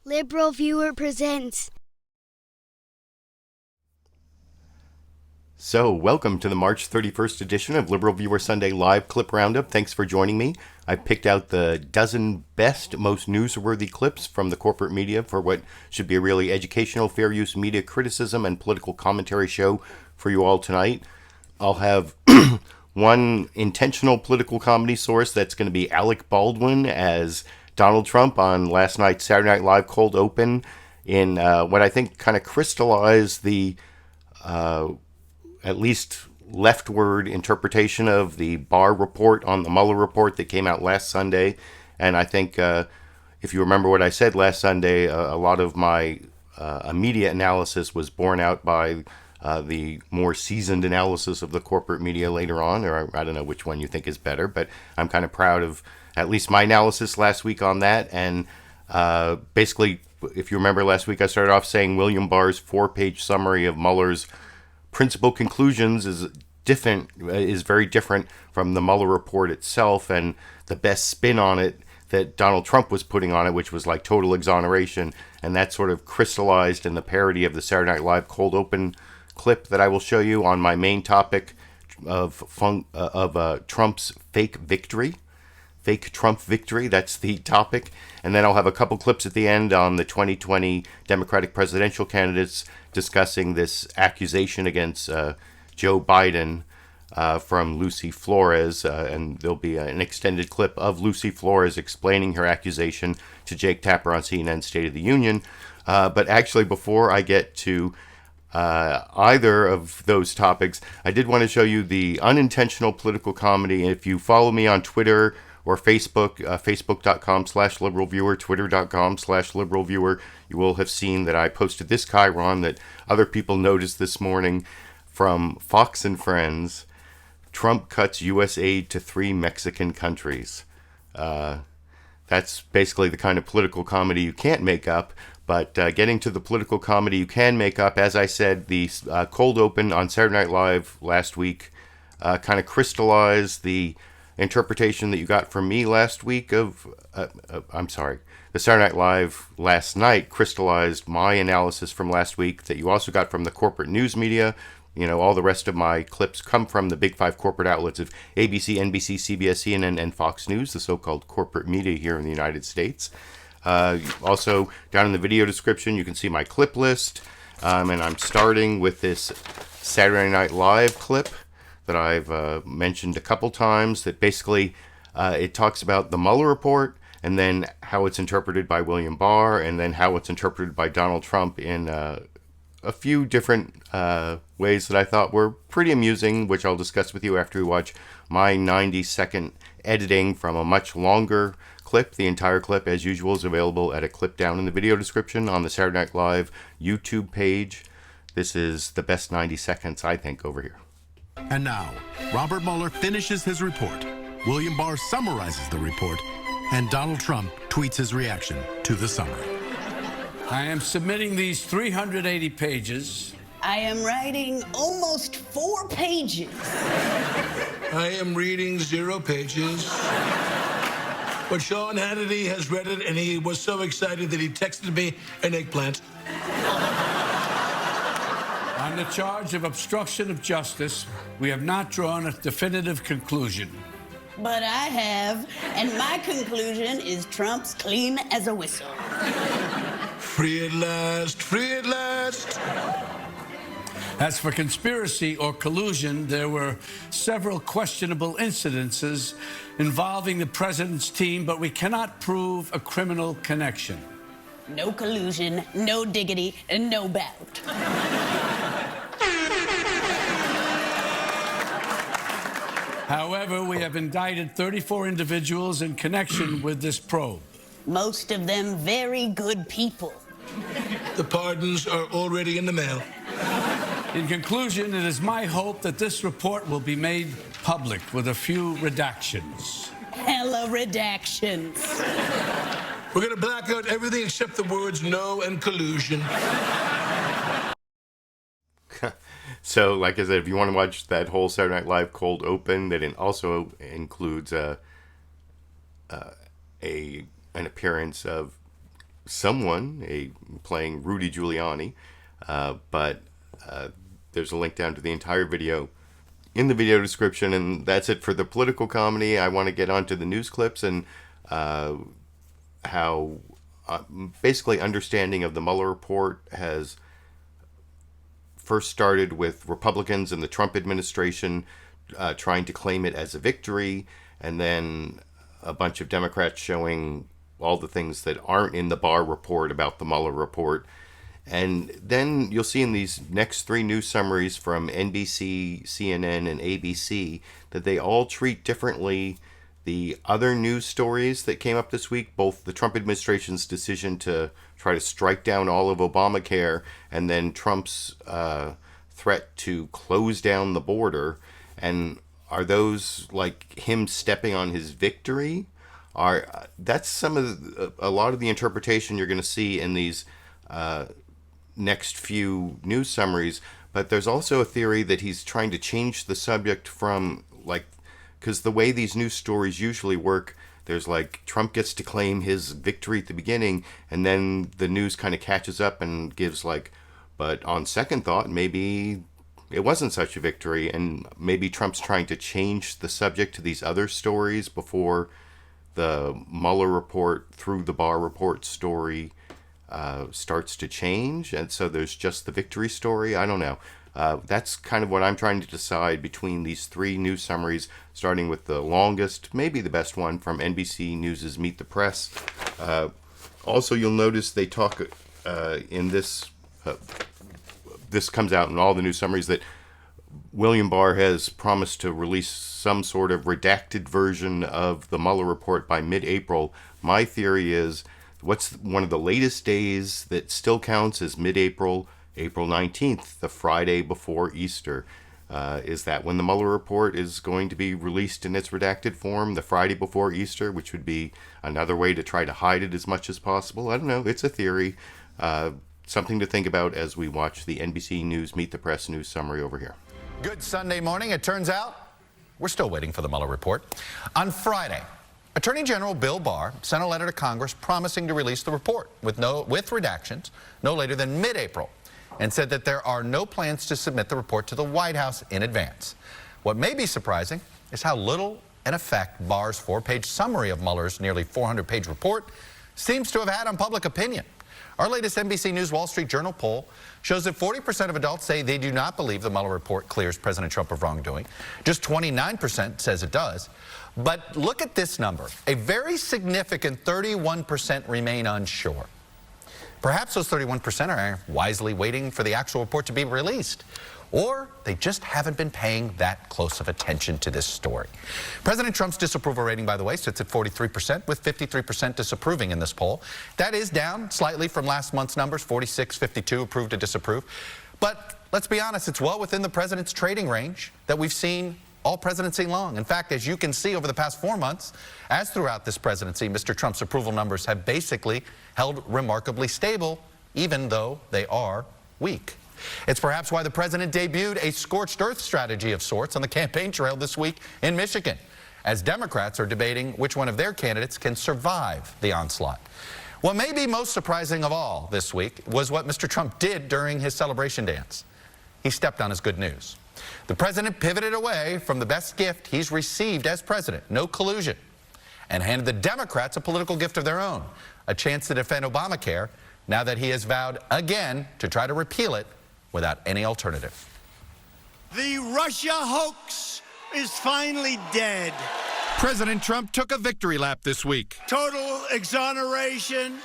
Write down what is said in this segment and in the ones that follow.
LiberalViewer presents. So, welcome to the March 31st edition of LiberalViewer Sunday Live Clip Roundup. Thanks for joining me. I picked out the dozen best, most newsworthy clips from the corporate media for what should be a really educational, fair use media criticism and political commentary show for you all tonight. I'll have one intentional political comedy source that's going to be Alec Baldwin as Donald Trump on last night's Saturday Night Live Cold Open in what I think kind of crystallized the at least leftward interpretation of the Barr report on the Muller report that came out last Sunday. And I think if you remember what I said last Sunday, a lot of my immediate analysis was borne out by the more seasoned analysis of the corporate media later on, or I don't know which one you think is better, but I'm kind of proud of at least my analysis last week on that. And basically, if you remember last week, I started off saying William Barr's 4-page summary of Mueller's principal conclusions is very different from the Mueller report itself, and the best spin on it that Donald Trump was putting on it, which was like total exoneration, and that sort of crystallized in the parody of the Saturday Night Live Cold Open clip that I will show you on my main topic of Trump's fake Trump victory. That's the topic. And then I'll have a couple clips at the end on the 2020 Democratic presidential candidates discussing this accusation against Joe Biden from Lucy Flores. And there'll be an extended clip of Lucy Flores explaining her accusation to Jake Tapper on CNN's State of the Union. But actually, before I get to either of those topics, I did want to show you the unintentional political comedy. If you follow me on Twitter or Facebook, facebook.com/liberalviewer, twitter.com/liberalviewer, you will have seen that I posted this chyron that other people noticed this morning from Fox and Friends. Trump cuts U.S. aid to 3 Mexican countries. That's basically the kind of political comedy you can't make up. But getting to the political comedy you can make up, as I said, the cold open on Saturday Night Live last week kind of crystallized the interpretation that you got from me last week the Saturday Night Live last night crystallized my analysis from last week that you also got from the corporate news media. You know, all the rest of my clips come from the big 5 corporate outlets of ABC, NBC, CBS, CNN, and Fox News, the so-called corporate media here in the United States. Also, down in the video description, you can see my clip list. And I'm starting with this Saturday Night Live clip that I've mentioned a couple times that basically it talks about the Mueller report and then how it's interpreted by William Barr and then how it's interpreted by Donald Trump in a few different ways that I thought were pretty amusing, which I'll discuss with you after we watch my 90-second editing from a much longer clip. The entire clip, as usual, is available at a clip down in the video description on the Saturday Night Live YouTube page. This is the best 90 seconds, I think, over here. And now, Robert Mueller finishes his report. William Barr summarizes the report, and Donald Trump tweets his reaction to the summary. I am submitting these 380 pages. I am writing almost 4 pages. I am reading 0 pages. But Sean Hannity has read it, and he was so excited that he texted me an eggplant. On the charge of obstruction of justice, we have not drawn a definitive conclusion. But I have, and my conclusion is Trump's clean as a whistle. Free at last, free at last. As for conspiracy or collusion, there were several questionable incidences involving the president's team, but we cannot prove a criminal connection. No collusion, no diggity, and no bout. However, we have indicted 34 individuals in connection with this probe. Most of them very good people. The pardons are already in the mail. In conclusion, it is my hope that this report will be made public with a few redactions. Hella redactions. We're going to black out everything except the words no and collusion. So, like I said, if you want to watch that whole Saturday Night Live cold open, that also includes an appearance of someone playing Rudy Giuliani, but there's a link down to the entire video in the video description, and that's it for the political comedy. I want to get onto the news clips and how basically understanding of the Muller Report has first started with Republicans and the Trump administration trying to claim it as a victory, and then a bunch of Democrats showing all the things that aren't in the Barr report about the Muller Report. And then you'll see in these next three news summaries from NBC, CNN, and ABC that they all treat differently the other news stories that came up this week, both the Trump administration's decision to try to strike down all of Obamacare and then Trump's threat to close down the border. And are those like him stepping on his victory? That's some of a lot of the interpretation you're going to see in these next few news summaries. But there's also a theory that he's trying to change the subject from, like, because the way these news stories usually work, there's like Trump gets to claim his victory at the beginning, and then the news kind of catches up and gives like, but on second thought, maybe it wasn't such a victory, and maybe Trump's trying to change the subject to these other stories before the Mueller report through the Barr report story starts to change, and so there's just the victory story. I don't know. That's kind of what I'm trying to decide between these three news summaries, starting with the longest, maybe the best one from NBC News' Meet the Press. Also, you'll notice they talk in this, this comes out in all the news summaries, that William Barr has promised to release some sort of redacted version of the Mueller report by mid-April. My theory is, what's one of the latest days that still counts as mid-April? April 19th, the Friday before Easter. Is that when the Mueller report is going to be released in its redacted form, the Friday before Easter, which would be another way to try to hide it as much as possible? I don't know. It's a theory. Something to think about as we watch the NBC News Meet the Press news summary over here. Good Sunday morning. It turns out we're still waiting for the Mueller report. On Friday, Attorney General Bill Barr sent a letter to Congress promising to release the report with redactions no later than mid-April, and said that there are no plans to submit the report to the White House in advance. What may be surprising is how little an effect Barr's 4-page summary of Mueller's nearly 400-page report seems to have had on public opinion. Our latest NBC News Wall Street Journal poll shows that 40% of adults say they do not believe the Mueller report clears President Trump of wrongdoing. Just 29% says it does. But look at this number. A very significant 31% remain unsure. Perhaps those 31% are wisely waiting for the actual report to be released, or they just haven't been paying that close of attention to this story. President Trump's disapproval rating, by the way, sits at 43%, with 53% disapproving in this poll. That is down slightly from last month's numbers, 46-52 approve to disapprove. But let's be honest, it's well within the president's trading range that we've seen all presidency long. In fact, as you can see over the past 4 months, as throughout this presidency, Mr. Trump's approval numbers have basically held remarkably stable, even though they are weak. It's perhaps why the president debuted a scorched earth strategy of sorts on the campaign trail this week in Michigan, as Democrats are debating which one of their candidates can survive the onslaught. What may be most surprising of all this week was what Mr. Trump did during his celebration dance. He stepped on his good news. The president pivoted away from the best gift he's received as president, no collusion, and handed the Democrats a political gift of their own, a chance to defend Obamacare, now that he has vowed again to try to repeal it without any alternative. The Russia hoax is finally dead. President Trump took a victory lap this week. Total exoneration,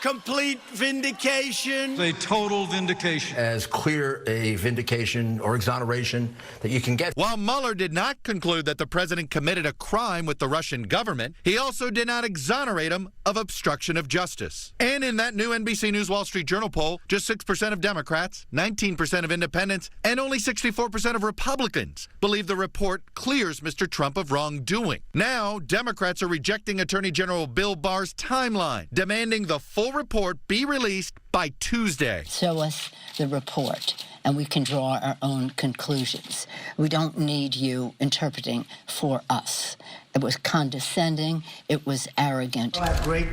complete vindication. A total vindication. As clear a vindication or exoneration that you can get. While Mueller did not conclude that the president committed a crime with the Russian government, he also did not exonerate him of obstruction of justice. And in that new NBC News Wall Street Journal poll, just 6% of Democrats, 19% of independents, and only 64% of Republicans believe the report clears Mr. Trump of wrongdoing. Now, Democrats are rejecting Attorney General Bill Barr's timeline, demanding the full report be released by Tuesday. Show us the report, and we can draw our own conclusions. We don't need you interpreting for us. It was condescending. It was arrogant. I have great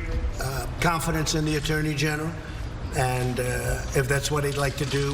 confidence in the Attorney General. And if that's what he'd like to do,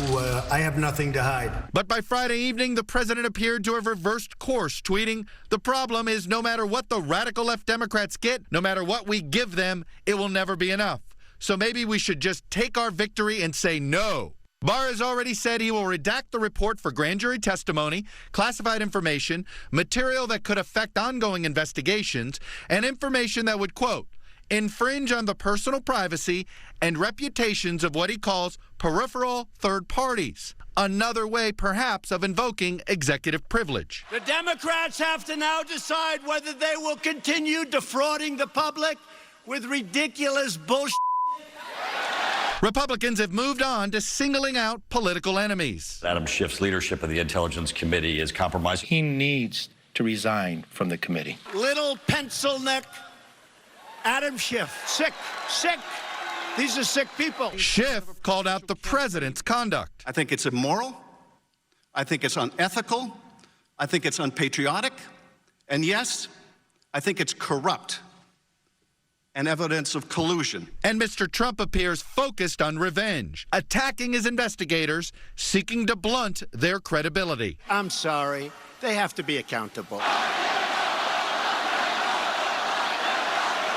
I have nothing to hide. But by Friday evening, the president appeared to have reversed course, tweeting, "The problem is no matter what the radical left Democrats get, no matter what we give them, it will never be enough. So maybe we should just take our victory and say no." Barr has already said he will redact the report for grand jury testimony, classified information, material that could affect ongoing investigations, and information that would, quote, infringe on the personal privacy and reputations of what he calls peripheral third parties. Another way, perhaps, of invoking executive privilege. The Democrats have to now decide whether they will continue defrauding the public with ridiculous bullshit. Republicans have moved on to singling out political enemies. Adam Schiff's leadership of the Intelligence Committee is compromised. He needs to resign from the committee. Little pencil neck Adam Schiff. Sick. These are sick people. Schiff called out the president's conduct. I think it's immoral. I think it's unethical. I think it's unpatriotic. And yes, I think it's corrupt and evidence of collusion. And Mr. Trump appears focused on revenge, attacking his investigators, seeking to blunt their credibility. I'm sorry. They have to be accountable.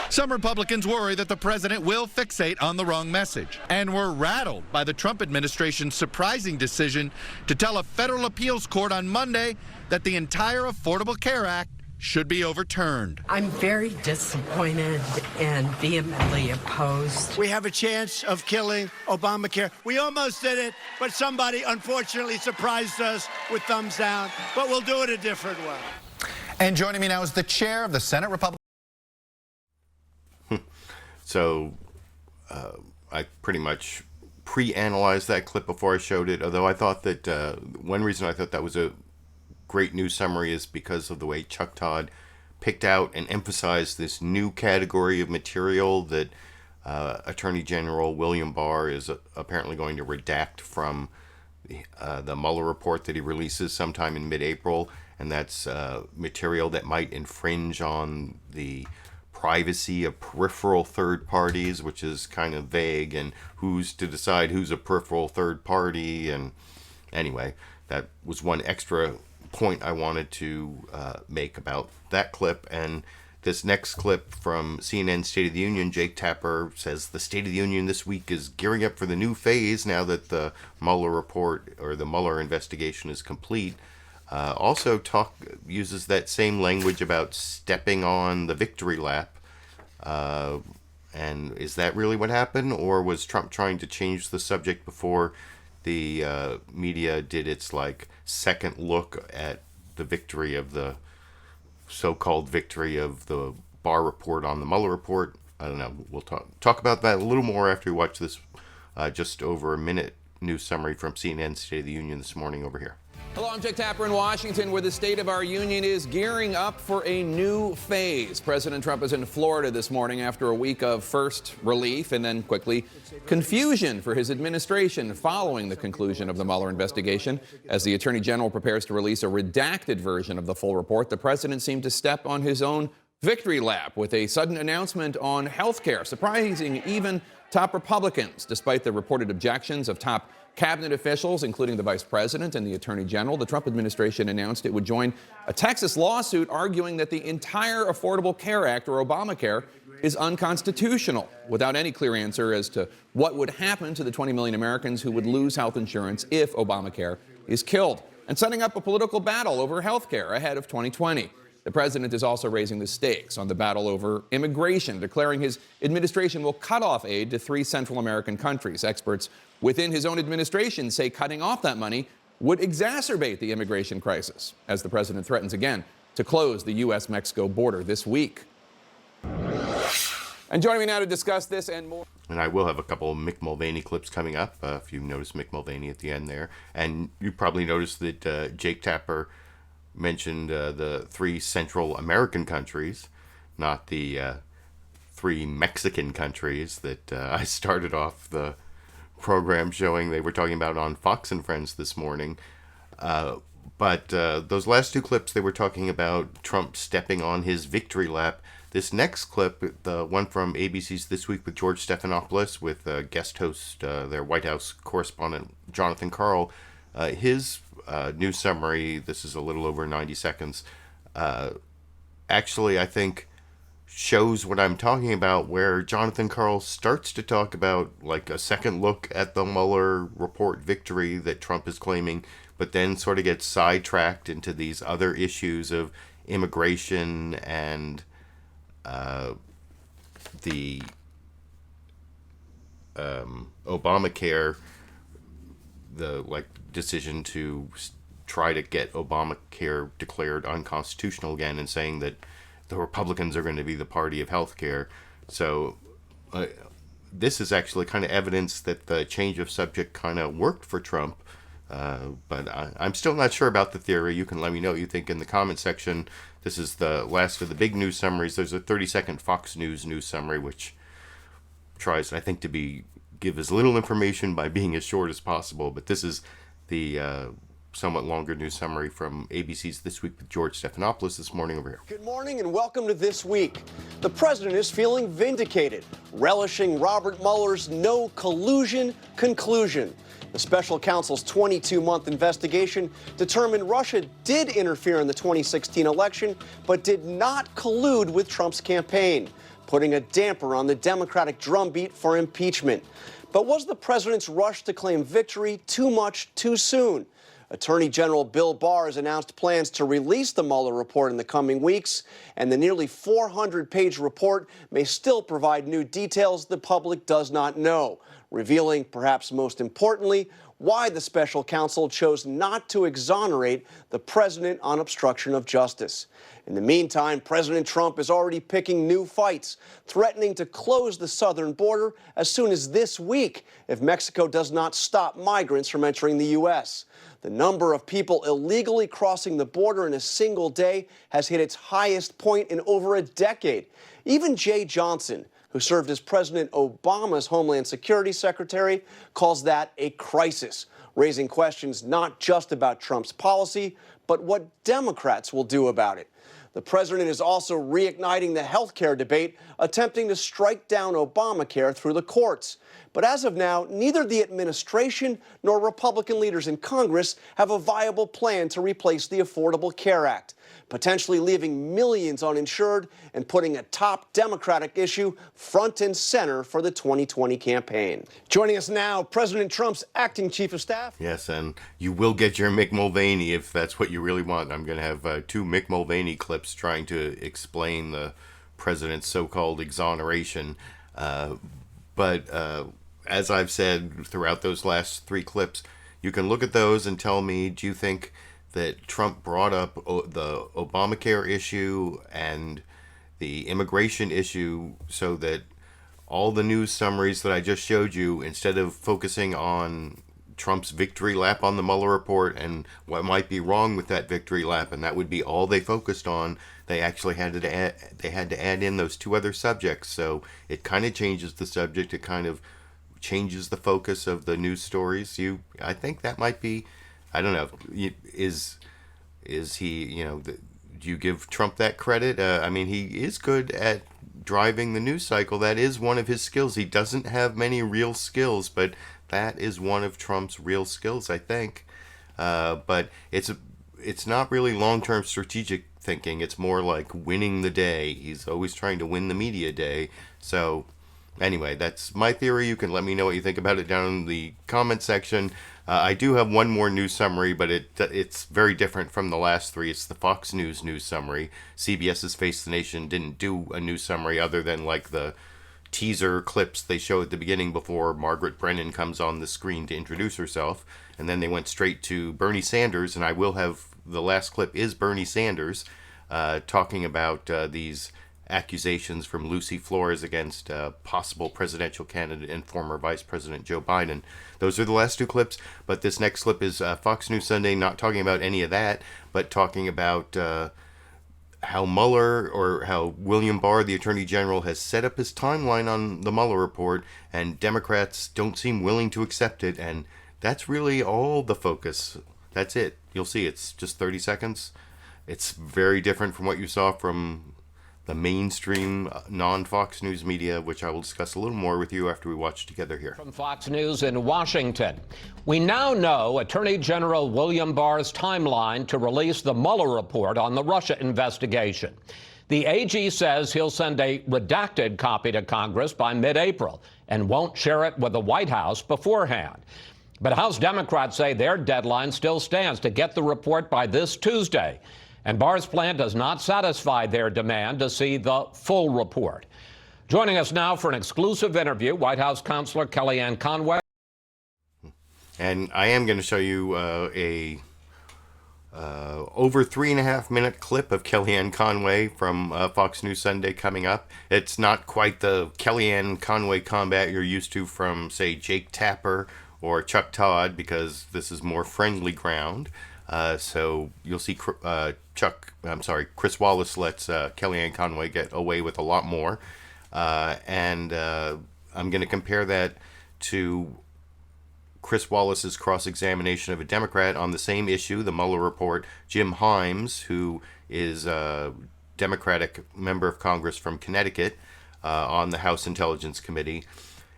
Some Republicans worry that the president will fixate on the wrong message and were rattled by the Trump administration's surprising decision to tell a federal appeals court on Monday that the entire Affordable Care Act should be overturned. I'm very disappointed and vehemently opposed. We have a chance of killing Obamacare. We almost did it, but somebody unfortunately surprised us with thumbs down. But we'll do it a different way. And joining me now is the chair of the Senate Republican. So I pretty much pre-analyzed that clip before I showed it, although I thought that one reason I thought that was a great news summary is because of the way Chuck Todd picked out and emphasized this new category of material that Attorney General William Barr is apparently going to redact from the Muller report that he releases sometime in mid-April, and that's material that might infringe on the privacy of peripheral third parties, which is kind of vague, and who's to decide who's a peripheral third party. And anyway, that was one extra point I wanted to make about that clip. And this next clip from CNN State of the Union, Jake Tapper says the State of the Union this week is gearing up for the new phase now that the Mueller report or the Mueller investigation is complete. Also uses that same language about stepping on the victory lap. And is that really what happened, or was Trump trying to change the subject before the media did its second look at the victory of the so-called victory of the Barr report on the Mueller report? I don't know. We'll talk about that a little more after we watch this just over a minute news summary from CNN State of the Union this morning over here. Hello, I'm Jake Tapper in Washington, where the state of our union is gearing up for a new phase. President Trump is in Florida this morning after a week of first relief and then quickly confusion for his administration following the conclusion of the Mueller investigation. As the Attorney General prepares to release a redacted version of the full report, the president seemed to step on his own victory lap with a sudden announcement on health care, surprising even top Republicans, despite the reported objections of top cabinet officials, including the vice president and the attorney general. The Trump administration announced it would join a Texas lawsuit arguing that the entire Affordable Care Act, or Obamacare, is unconstitutional, without any clear answer as to what would happen to the 20 million Americans who would lose health insurance if Obamacare is killed, and setting up a political battle over health care ahead of 2020. The president is also raising the stakes on the battle over immigration, declaring his administration will cut off aid to 3 Central American countries. Experts within his own administration say cutting off that money would exacerbate the immigration crisis, as the president threatens again to close the U.S.-Mexico border this week. And joining me now to discuss this and more. And I will have a couple of Mick Mulvaney clips coming up, if you noticed Mick Mulvaney at the end there. And you probably noticed that Jake Tapper mentioned the 3 Central American countries, not the 3 Mexican countries that I started off the program showing they were talking about on Fox and Friends this morning. But those last two clips, they were talking about Trump stepping on his victory lap. This next clip, the one from ABC's This Week with George Stephanopoulos, with guest host, their White House correspondent, Jonathan Karl, his news summary, this is a little over 90 seconds, actually, I think, shows what I'm talking about, where Jonathan Karl starts to talk about like a second look at the Muller Report victory that Trump is claiming, but then sort of gets sidetracked into these other issues of immigration and the Obamacare, the decision to try to get Obamacare declared unconstitutional again, and saying that the Republicans are going to be the party of healthcare. So this is actually kind of evidence that the change of subject kind of worked for Trump. But I'm still not sure about the theory. You can let me know what you think in the comment section. This is the last of the big news summaries. There's a 30-second Fox News summary, which tries, I think, to give as little information by being as short as possible. But this is the somewhat longer news summary from ABC's This Week with George Stephanopoulos this morning over here. Good morning and welcome to This Week. The president is feeling vindicated, relishing Robert Mueller's no collusion conclusion. The special counsel's 22-month investigation determined Russia did interfere in the 2016 election, but did not collude with Trump's campaign, putting a damper on the Democratic drumbeat for impeachment. But was the president's rush to claim victory too much too soon? Attorney General Bill Barr has announced plans to release the Mueller report in the coming weeks, and the nearly 400-page report may still provide new details the public does not know, revealing, perhaps most importantly, why the special counsel chose not to exonerate the president on obstruction of justice. In the meantime, President Trump is already picking new fights, threatening to close the southern border as soon as this week if Mexico does not stop migrants from entering the U.S. The number of people illegally crossing the border in a single day has hit its highest point in over a decade. Even Jay Johnson, who served as President Obama's Homeland Security Secretary, calls that a crisis, raising questions not just about Trump's policy, but what Democrats will do about it. The president is also reigniting the health care debate, attempting to strike down Obamacare through the courts. But as of now, neither the administration nor Republican leaders in Congress have a viable plan to replace the Affordable Care Act, potentially leaving millions uninsured and putting a top Democratic issue front and center for the 2020 campaign. Joining us now, President Trump's acting chief of staff. Yes, and you will get your Mick Mulvaney if that's what you really want. I'm going to have two Mick Mulvaney clips trying to explain the president's so-called exoneration. But as I've said throughout those last three clips, you can look at those and tell me, do you think that Trump brought up the Obamacare issue and the immigration issue so that all the news summaries that I just showed you, instead of focusing on Trump's victory lap on the Mueller report and what might be wrong with that victory lap, and that would be all they focused on, they actually had to add in those two other subjects. So it kind of changes the subject. It kind of changes the focus of the news stories. I think that might be, I don't know, is he, do you give Trump that credit? I mean, he is good at driving the news cycle. That is one of his skills. He doesn't have many real skills, but that is one of Trump's real skills, I think. But it's not really long-term strategic thinking. It's more like winning the day. He's always trying to win the media day. So anyway, that's my theory. You can let me know what you think about it down in the comment section. I do have one more news summary, but it's very different from the last three. It's the Fox News summary. CBS's Face the Nation didn't do a news summary other than like the teaser clips they show at the beginning before Margaret Brennan comes on the screen to introduce herself. And then they went straight to Bernie Sanders, and I will have, the last clip is Bernie Sanders talking about these accusations from Lucy Flores against possible presidential candidate and former Vice President Joe Biden. Those are the last two clips, but this next clip is Fox News Sunday, not talking about any of that, but talking about how Mueller, or how William Barr, the Attorney General, has set up his timeline on the Mueller report, and Democrats don't seem willing to accept it, and that's really all the focus That's it. You'll see it's just 30 seconds. It's very different from what you saw from the mainstream non-Fox News media, which I will discuss a little more with you after we watch together here. From Fox News in Washington. We now know Attorney General William Barr's timeline to release the Muller report on the Russia investigation. The AG says he'll send a redacted copy to Congress by mid-April and won't share it with the White House beforehand. But House Democrats say their deadline still stands to get the report by this Tuesday. And Barr's plan does not satisfy their demand to see the full report. Joining us now for an exclusive interview, White House Counselor Kellyanne Conway. And I am going to show you a over 3.5-minute clip of Kellyanne Conway from Fox News Sunday coming up. It's not quite the Kellyanne Conway combat you're used to from, say, Jake Tapper or Chuck Todd, because this is more friendly ground. So you'll see Chris Wallace lets Kellyanne Conway get away with a lot more. And I'm going to compare that to Chris Wallace's cross-examination of a Democrat on the same issue, the Muller Report, Jim Himes, who is a Democratic member of Congress from Connecticut on the House Intelligence Committee.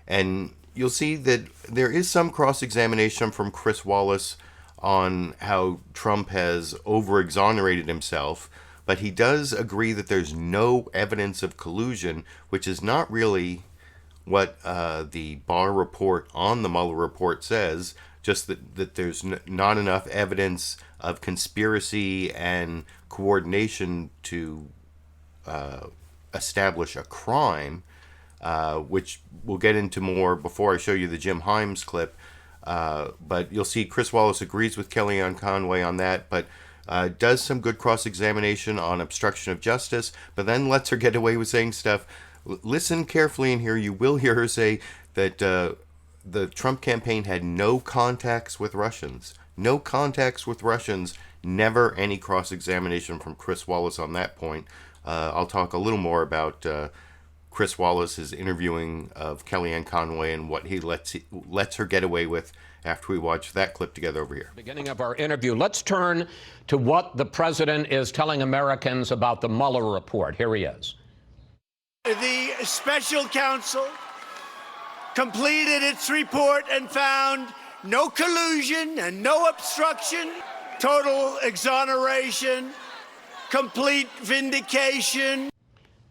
And you'll see that there is some cross-examination from Chris Wallace on how Trump has over-exonerated himself, but he does agree that there's no evidence of collusion, which is not really what the Barr report on the Mueller report says, just that there's not enough evidence of conspiracy and coordination to establish a crime, which we'll get into more before I show you the Jim Himes clip. But you'll see Chris Wallace agrees with Kellyanne Conway on that, but does some good cross-examination on obstruction of justice, but then lets her get away with saying stuff. Listen carefully in here. You will hear her say that the Trump campaign had no contacts with Russians. No contacts with Russians. Never any cross-examination from Chris Wallace on that point. I'll talk a little more about Chris Wallace's interviewing of Kellyanne Conway and what he lets her get away with after we watch that clip together over here. Beginning of our interview, let's turn to what the president is telling Americans about the Mueller report. Here he is. The special counsel completed its report and found no collusion and no obstruction, total exoneration, complete vindication.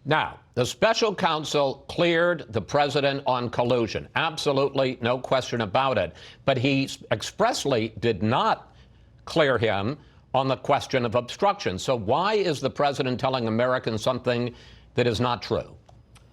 Now, the special counsel cleared the president on collusion. Absolutely no question about it. But he expressly did not clear him on the question of obstruction. So why is the president telling Americans something that is not true?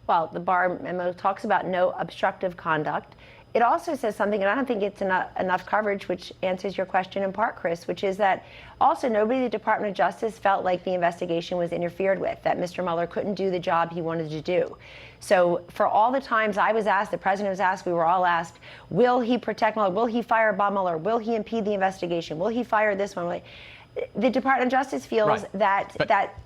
Well, the Barr memo talks about no obstructive conduct. It also says something, and I don't think it's enough coverage, which answers your question in part, Chris, which is that also nobody in the Department of Justice felt like the investigation was interfered with, that Mr. Mueller couldn't do the job he wanted to do. So for all the times I was asked, the president was asked, we were all asked, will he protect Mueller? Will he fire Bob Mueller? Will he impede the investigation? Will he fire this one? The Department of Justice feels that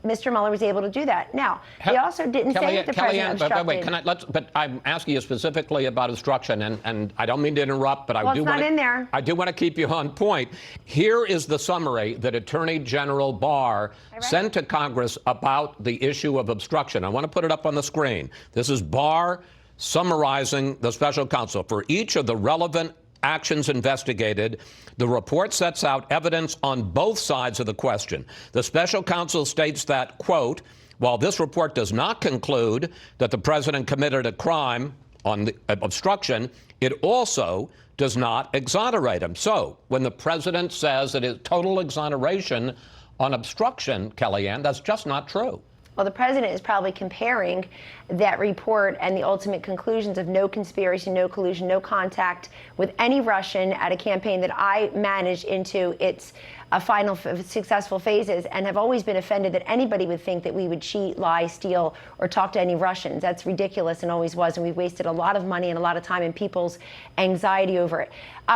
Mr. Mueller was able to do that. Now, he also didn't say that the president obstructed. But I'm asking you specifically about obstruction, and I don't mean to interrupt, but I do want to keep you on point. Here is the summary that Attorney General Barr sent to Congress about the issue of obstruction. I want to put it up on the screen. This is Barr summarizing the special counsel. For each of the relevant actions investigated, the report sets out evidence on both sides of the question. The special counsel states that, quote, while this report does not conclude that the president committed a crime on the obstruction, it also does not exonerate him. So when the president says it is total exoneration on obstruction, Kellyanne, that's just not true. Well, the president is probably comparing that report and the ultimate conclusions of no conspiracy, no collusion, no contact with any Russian at a campaign that I managed into its final successful phases, and have always been offended that anybody would think that we would cheat, lie, steal, or talk to any Russians. That's ridiculous and always was, and we've wasted a lot of money and a lot of time and people's anxiety over it.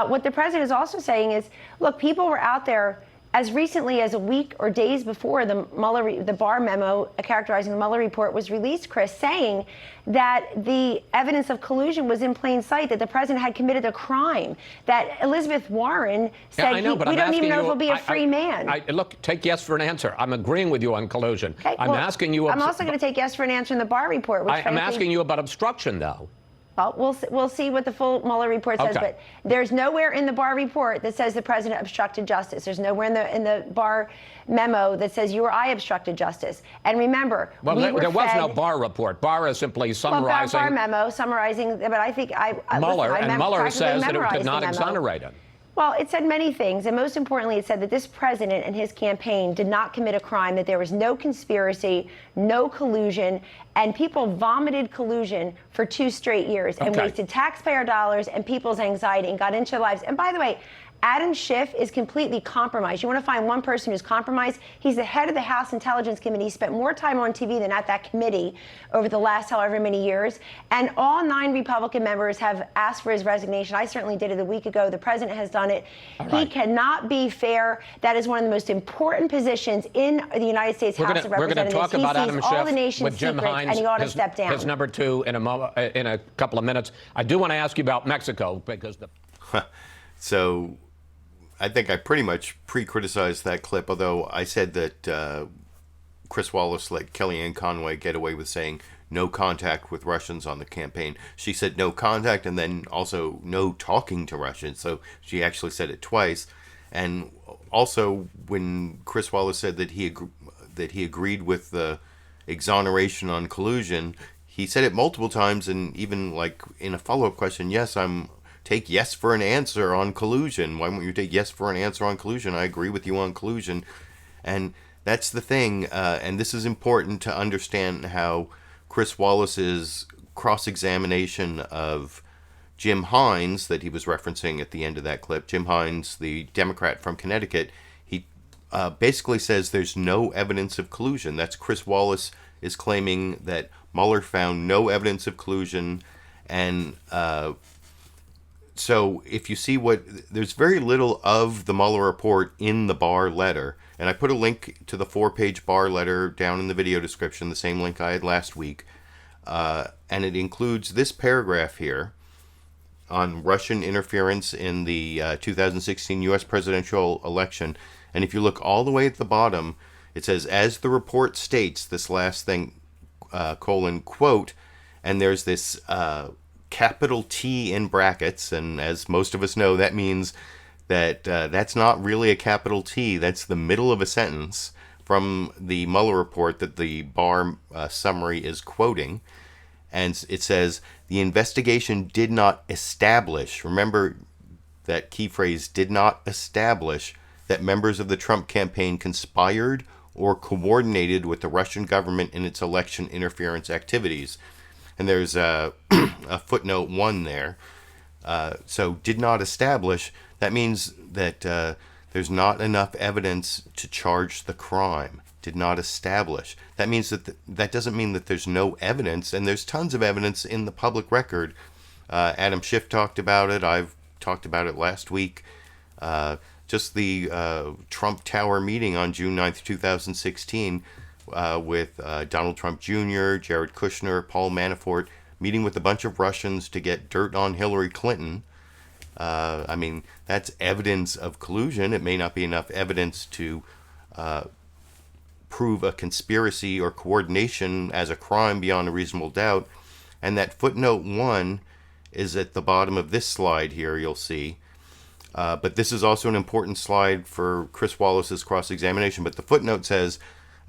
What the president is also saying is, look, people were out there as recently as a week or days before the Barr memo characterizing the Muller report was released, Chris, saying that the evidence of collusion was in plain sight, that the president had committed a crime, that Elizabeth Warren said, I know, but we I'm don't even asking know if you, he'll be a free man. Look, take yes for an answer. I'm agreeing with you on collusion. Okay, I'm asking you. I'm also going to take yes for an answer in the Barr report. Which I'm asking you about obstruction, though. Well, we'll see what the full Mueller report says, Okay. but there's nowhere in the Barr report that says the president obstructed justice. There's nowhere in the Barr memo that says you or I obstructed justice. And remember, well, there was no Barr report. Barr is simply summarizing. Barr memo summarizing, but I think Mueller, listen, and Mueller says that it could the not memo. exonerate him. Well, it said many things, and most importantly, it said that this president and his campaign did not commit a crime, that there was no conspiracy, no collusion, and people vomited collusion for 2 straight years and wasted taxpayer dollars and people's anxiety and got into their lives. And by the way, Adam Schiff is completely compromised. You want to find one person who's compromised? He's the head of the House Intelligence Committee. He spent more time on TV than at that committee over the last however many years. And all 9 Republican members have asked for his resignation. I certainly did it a week ago. The president has done it. He cannot be fair. That is one of the most important positions in the United States House of Representatives. We're going to talk about Adam Schiff with Jim Hines, and he ought to step down. His number 2 in a couple of minutes. I do want to ask you about Mexico because So I think I pretty much pre-criticized that clip, although I said that Chris Wallace let Kellyanne Conway get away with saying no contact with Russians on the campaign. She said no contact and then also no talking to Russians, so she actually said it twice. And also when Chris Wallace said that he agreed with the exoneration on collusion, he said it multiple times, and even like in a follow-up question, yes, take yes for an answer on collusion. Why won't you take yes for an answer on collusion? I agree with you on collusion. And that's the thing. And this is important to understand how Chris Wallace's cross-examination of Jim Hines that he was referencing at the end of that clip, Jim Hines, the Democrat from Connecticut, he basically says there's no evidence of collusion. That's Chris Wallace is claiming that Mueller found no evidence of collusion. And so if you see there's very little of the Mueller report in the Barr letter. And I put a link to the 4-page Barr letter down in the video description, the same link I had last week. And it includes this paragraph here on Russian interference in the 2016 U.S. presidential election. And if you look all the way at the bottom, it says, as the report states, this last thing, colon, quote, and there's this capital T in brackets, and as most of us know, that means that that's not really a capital T. That's the middle of a sentence from the Mueller report that the Barr summary is quoting. And it says, the investigation did not establish, remember that key phrase, did not establish that members of the Trump campaign conspired or coordinated with the Russian government in its election interference activities. And there's a footnote 1 there. So did not establish, that means that there's not enough evidence to charge the crime. Did not establish. That means that that doesn't mean that there's no evidence, and there's tons of evidence in the public record. Adam Schiff talked about it. I've talked about it last week. Just the Trump Tower meeting on June 9th, 2016, with Donald Trump Jr., Jared Kushner, Paul Manafort, meeting with a bunch of Russians to get dirt on Hillary Clinton. I mean, that's evidence of collusion. It may not be enough evidence to prove a conspiracy or coordination as a crime beyond a reasonable doubt. And that footnote 1 is at the bottom of this slide here, you'll see. But this is also an important slide for Chris Wallace's cross-examination. But the footnote says,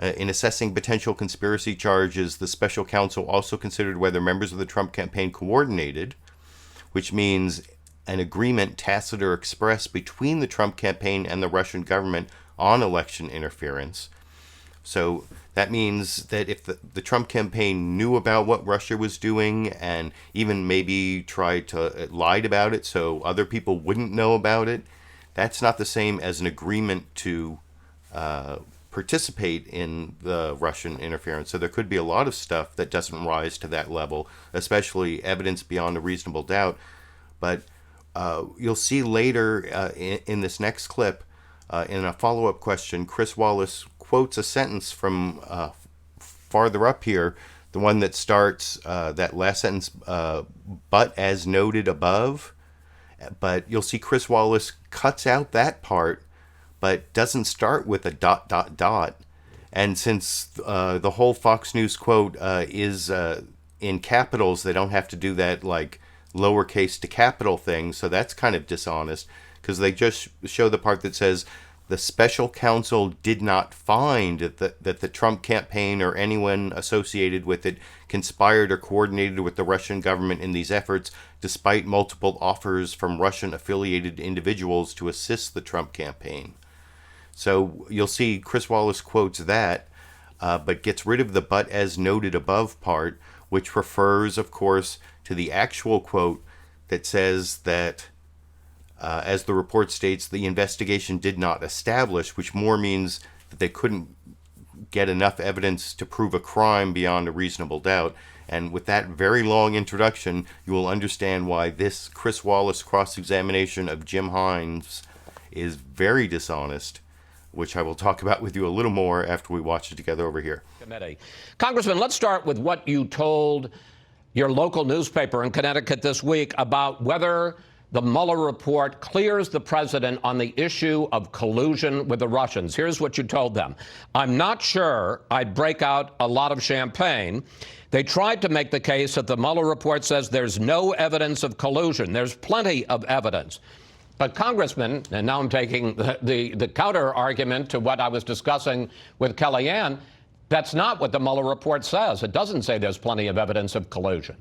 in assessing potential conspiracy charges, the special counsel also considered whether members of the Trump campaign coordinated, which means an agreement, tacit or express, between the Trump campaign and the Russian government on election interference. So that means that if the Trump campaign knew about what Russia was doing and even maybe tried to lied about it so other people wouldn't know about it, that's not the same as an agreement to participate in the Russian interference. So there could be a lot of stuff that doesn't rise to that level, especially evidence beyond a reasonable doubt. But you'll see later in this next clip In a follow-up question, Chris Wallace quotes a sentence from farther up here, the one that starts, that last sentence, but as noted above. But you'll see Chris Wallace cuts out that part, but doesn't start with a ... And since the whole Fox News quote is in capitals, they don't have to do that like lowercase to capital thing. So that's kind of dishonest, because they just show the part that says the special counsel did not find that the Trump campaign or anyone associated with it conspired or coordinated with the Russian government in these efforts, despite multiple offers from Russian-affiliated individuals to assist the Trump campaign. So you'll see Chris Wallace quotes that, but gets rid of the "but as noted above" part, which refers, of course, to the actual quote that says that, as the report states, the investigation did not establish, which more means that they couldn't get enough evidence to prove a crime beyond a reasonable doubt. And with that very long introduction, you will understand why this Chris Wallace cross-examination of Jim Hines is very dishonest, which I will talk about with you a little more after we watch it together over here. Committee. Congressman, let's start with what you told your local newspaper in Connecticut this week about whether the Muller report clears the president on the issue of collusion with the Russians. Here's what you told them. I'm not sure I'd break out a lot of champagne. They tried to make the case that the Muller report says there's no evidence of collusion. There's plenty of evidence. But Congressman, and now I'm taking the counter argument to what I was discussing with Kellyanne, that's not what the Muller report says. It doesn't say there's plenty of evidence of collusion.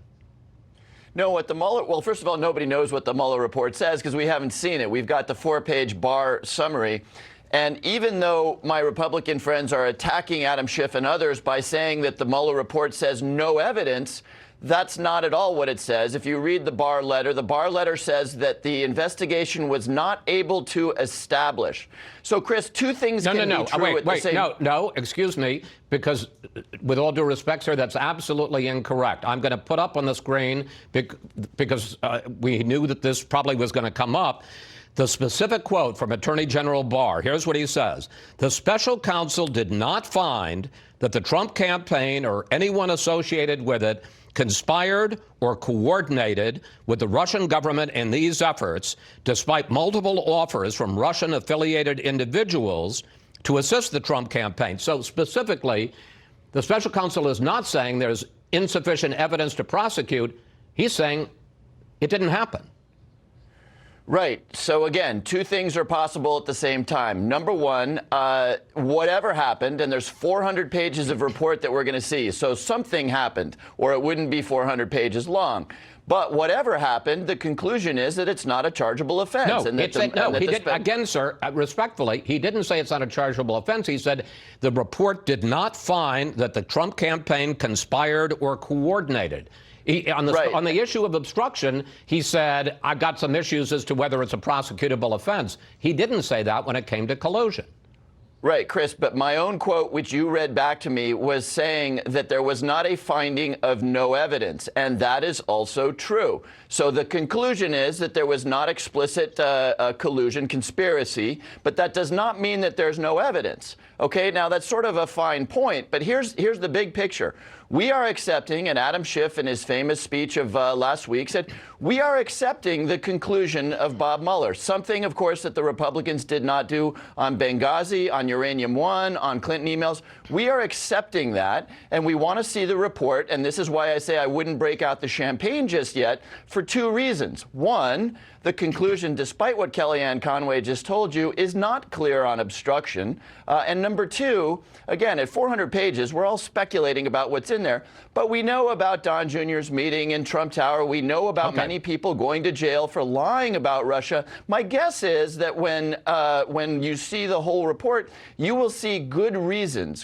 No, what the Mueller, well, first of all, nobody knows what the Mueller report says because we haven't seen it. We've got the 4-page Barr summary. And even though my Republican friends are attacking Adam Schiff and others by saying that the Mueller report says no evidence, that's not at all what it says. If you read the Barr letter says that the investigation was not able to establish. So, Chris, two things can be true at the same time. No, excuse me, because with all due respect, sir, that's absolutely incorrect. I'm going to put up on the screen, because we knew that this probably was going to come up, the specific quote from Attorney General Barr. Here's what he says. The special counsel did not find that the Trump campaign or anyone associated with it conspired or coordinated with the Russian government in these efforts, despite multiple offers from Russian-affiliated individuals to assist the Trump campaign. So specifically, the special counsel is not saying there's insufficient evidence to prosecute. He's saying it didn't happen. Right. So, again, two things are possible at the same time. Number one, whatever happened, and there's 400 pages of report that we're going to see, so something happened, or it wouldn't be 400 pages long. But whatever happened, the conclusion is that it's not a chargeable offense. Again, sir, respectfully, he didn't say it's not a chargeable offense. He said the report did not find that the Trump campaign conspired or coordinated. On the issue of obstruction, he said, I've got some issues as to whether it's a prosecutable offense. He didn't say that when it came to collusion. Right, Chris, but my own quote, which you read back to me, was saying that there was not a finding of no evidence, and that is also true. So the conclusion is that there was not explicit collusion, conspiracy, but that does not mean that there's no evidence. Okay, now that's sort of a fine point, but here's the big picture. We are accepting, and Adam Schiff in his famous speech of last week said, we are accepting the conclusion of Bob Mueller, something, of course, that the Republicans did not do on Benghazi, on Uranium One, on Clinton emails. We are accepting that, and we want to see the report, and this is why I say I wouldn't break out the champagne just yet, for two reasons. One, the conclusion, despite what Kellyanne Conway just told you, is not clear on obstruction. And number two, again, at 400 pages, we're all speculating about what's in there. But we know about Don Jr.'s meeting in Trump Tower. We know about many people going to jail for lying about Russia. My guess is that when you see the whole report, you will see good reasons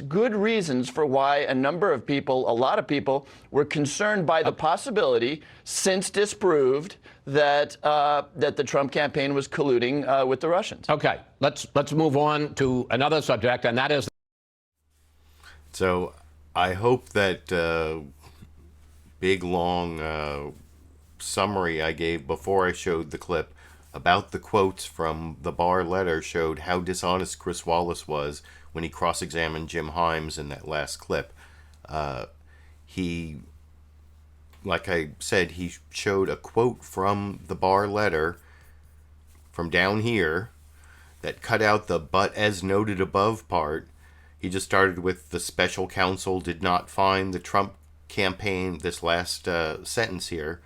for why a number of people, a lot of people, were concerned by the possibility, since disproved, that the Trump campaign was colluding with the Russians. Okay, let's move on to another subject, and that is. So I hope that big long summary I gave before I showed the clip about the quotes from the Barr letter showed how dishonest Chris Wallace was when he cross-examined Jim Himes in that last clip. He, like I said, he showed a quote from the Barr letter from down here that cut out the "but as noted above" part. He just started with "the special counsel did not find the Trump campaign," this last sentence here.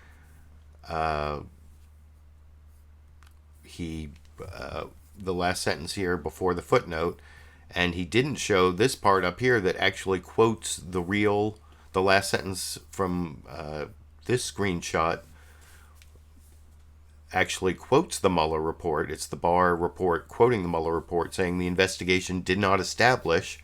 The last sentence here before the footnote, and he didn't show this part up here that actually quotes the last sentence from this screenshot actually quotes the Muller report. It's the Barr report quoting the Muller report, saying the investigation did not establish,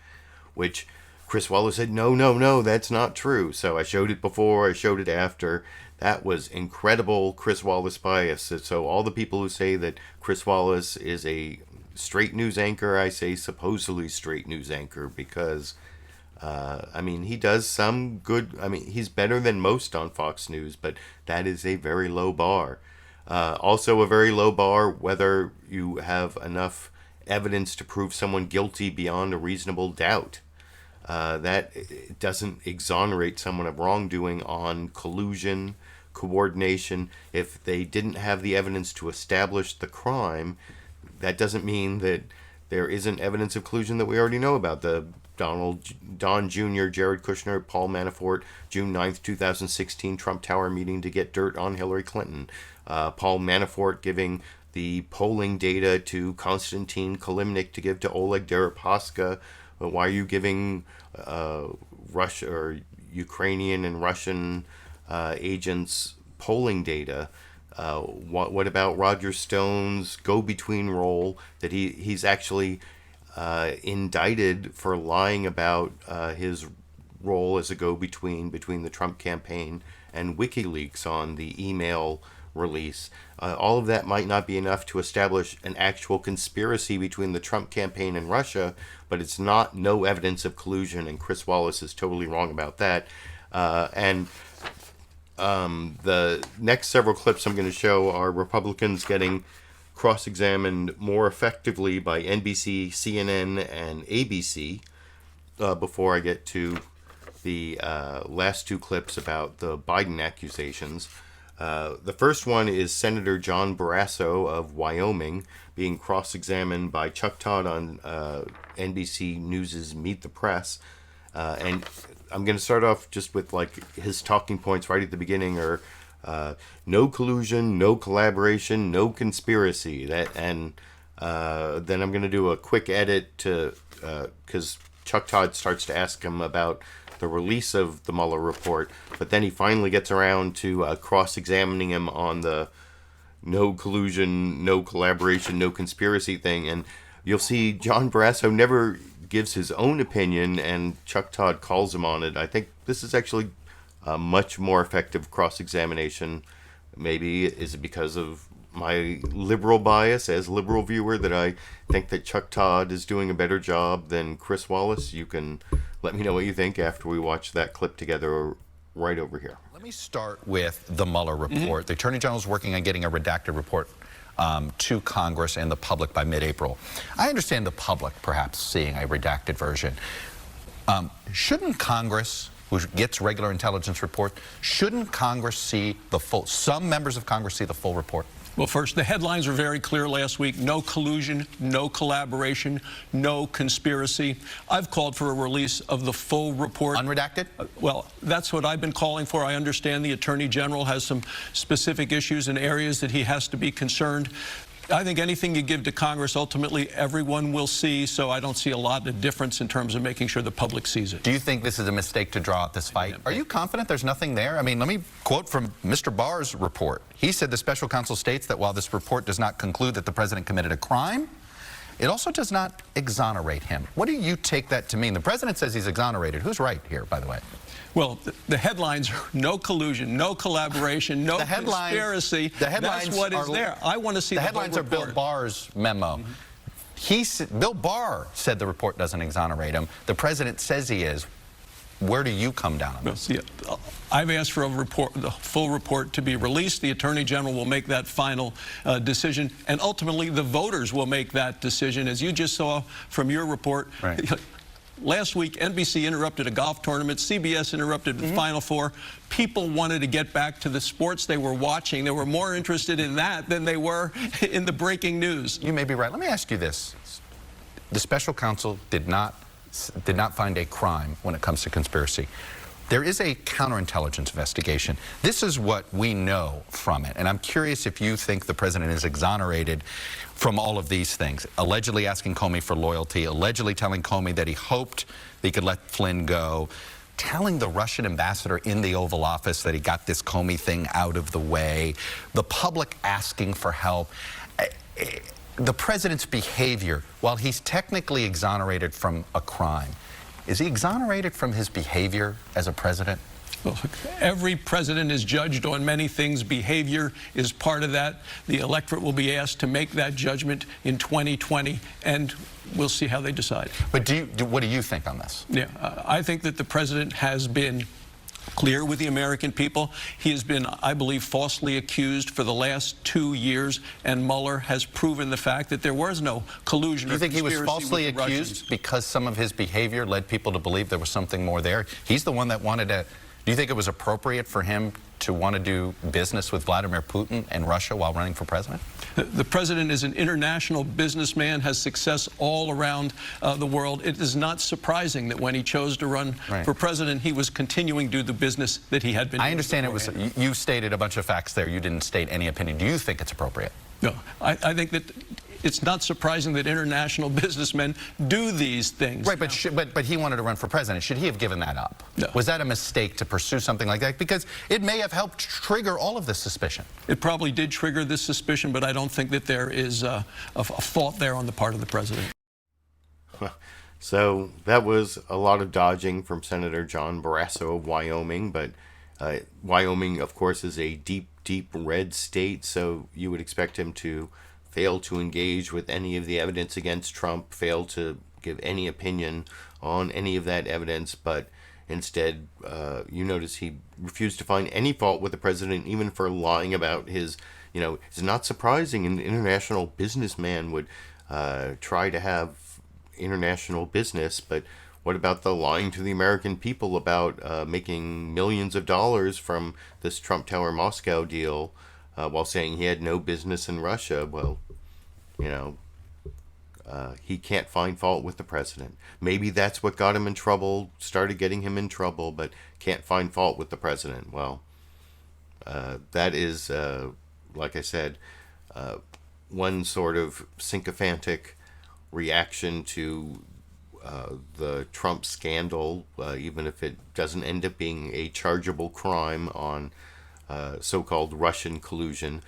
which Chris Wallace said, no, that's not true. So I showed it before, I showed it after. That was incredible Chris Wallace bias. So all the people who say that Chris Wallace is a straight news anchor, I say supposedly straight news anchor, because he does some good. He's better than most on Fox News, but that is a very low bar. Also a very low bar whether you have enough evidence to prove someone guilty beyond a reasonable doubt. That doesn't exonerate someone of wrongdoing on collusion, coordination. If they didn't have the evidence to establish the crime, that doesn't mean that there isn't evidence of collusion that we already know about. The Don Jr., Jared Kushner, Paul Manafort, June 9th, 2016 Trump Tower meeting to get dirt on Hillary Clinton. Paul Manafort giving the polling data to Konstantin Kilimnik to give to Oleg Deripaska. Why are you giving Russia or Ukrainian and Russian agents polling data? What about Roger Stone's go-between role that he's actually indicted for lying about his role as a go-between between the Trump campaign and WikiLeaks on the email release? All of that might not be enough to establish an actual conspiracy between the Trump campaign and Russia, but it's no evidence of collusion, and Chris Wallace is totally wrong about that. The next several clips I'm going to show are Republicans getting cross-examined more effectively by NBC, CNN, and ABC before I get to the last two clips about the Biden accusations. The first one is Senator John Barrasso of Wyoming being cross-examined by Chuck Todd on NBC News' Meet the Press. And I'm going to start off just with his talking points right at the beginning are no collusion, no collaboration, no conspiracy. Then I'm going to do a quick edit to because Chuck Todd starts to ask him about the release of the Mueller report, but then he finally gets around to cross-examining him on the no collusion, no collaboration, no conspiracy thing, and you'll see John Barrasso never gives his own opinion, and Chuck Todd calls him on it. I think this is actually a much more effective cross-examination. Maybe is it because of my liberal bias as LiberalViewer that I think that Chuck Todd is doing a better job than Chris Wallace? You can let me know what you think after we watch that clip together right over here. Let me start with the Mueller report. The Attorney General is working on getting a redacted report to Congress and the public by mid-April. I understand the public perhaps seeing a redacted version. Shouldn't Congress, who gets regular intelligence report, shouldn't Congress see the full, some members of Congress see the full report? Well, first, the headlines were very clear last week. No collusion, no collaboration, no conspiracy. I've called for a release of the full report. Unredacted? Well, that's what I've been calling for. I understand the Attorney General has some specific issues and areas that he has to be concerned. I think anything you give to Congress, ultimately everyone will see, so I don't see a lot of difference in terms of making sure the public sees it. Do you think this is a mistake to draw out this fight? Are you confident there's nothing there? I mean, let me quote from Mr. Barr's report. He said the special counsel states that while this report does not conclude that the president committed a crime, it also does not exonerate him. What do you take that to mean? The president says he's exonerated. Who's right here, by the way? Well, the headlines are no collusion, no collaboration, no conspiracy. The headlines That's what is there. I want to see the headlines are Bill Barr's memo. Bill Barr said the report doesn't exonerate him. The president says he is. Where do you come down on this? I've asked for the full report to be released. The Attorney General will make that final decision, and ultimately the voters will make that decision. As you just saw from your report, last week NBC interrupted a golf tournament, CBS interrupted the Final Four. People wanted to get back to the sports they were watching. They were more interested in that than they were in the breaking news. You may be right. Let me ask you this. The special counsel did not find a crime when it comes to conspiracy. There is a counterintelligence investigation. This is what we know from it, and I'm curious if you think the president is exonerated from all of these things. Allegedly asking Comey for loyalty, allegedly telling Comey that he hoped that he could let Flynn go, telling the Russian ambassador in the Oval Office that he got this Comey thing out of the way, the public asking for help. The president's behavior, while he's technically exonerated from a crime, is he exonerated from his behavior as a president? Well, every president is judged on many things. Behavior is part of that. The electorate will be asked to make that judgment in 2020, and we'll see how they decide. But what do you think on this? Yeah, I think that the president has been clear with the American people. He has been, I believe, falsely accused for the last 2 years, and Mueller has proven the fact that there was no collusion. Do you think he was falsely accused because some of his behavior led people to believe there was something more there? He's the one that wanted to. Do you think it was appropriate for him to want to do business with Vladimir Putin and Russia while running for president? The president is an international businessman, has success all around the world. It is not surprising that when he chose to run for president, he was continuing to do the business that he had been doing. I understand it was, you stated a bunch of facts there. You didn't state any opinion. Do you think it's appropriate? No, I think that it's not surprising that international businessmen do these things. Right, but he wanted to run for president. Should he have given that up? No. Was that a mistake to pursue something like that? Because it may have helped trigger all of this suspicion. It probably did trigger this suspicion, but I don't think that there is a fault there on the part of the president. So that was a lot of dodging from Senator John Barrasso of Wyoming, but Wyoming, of course, is a deep, deep red state, so you would expect him to fail to engage with any of the evidence against Trump, fail to give any opinion on any of that evidence, but instead, you notice he refused to find any fault with the president, even for lying about his, it's not surprising an international businessman would try to have international business, but what about the lying to the American people about making millions of dollars from this Trump Tower Moscow deal while saying he had no business in Russia? Well, he can't find fault with the president. Maybe that's what got him in trouble, started getting him in trouble, but can't find fault with the president. Well, that is, like I said, one sort of sycophantic reaction to the Trump scandal, even if it doesn't end up being a chargeable crime on so-called Russian collusion.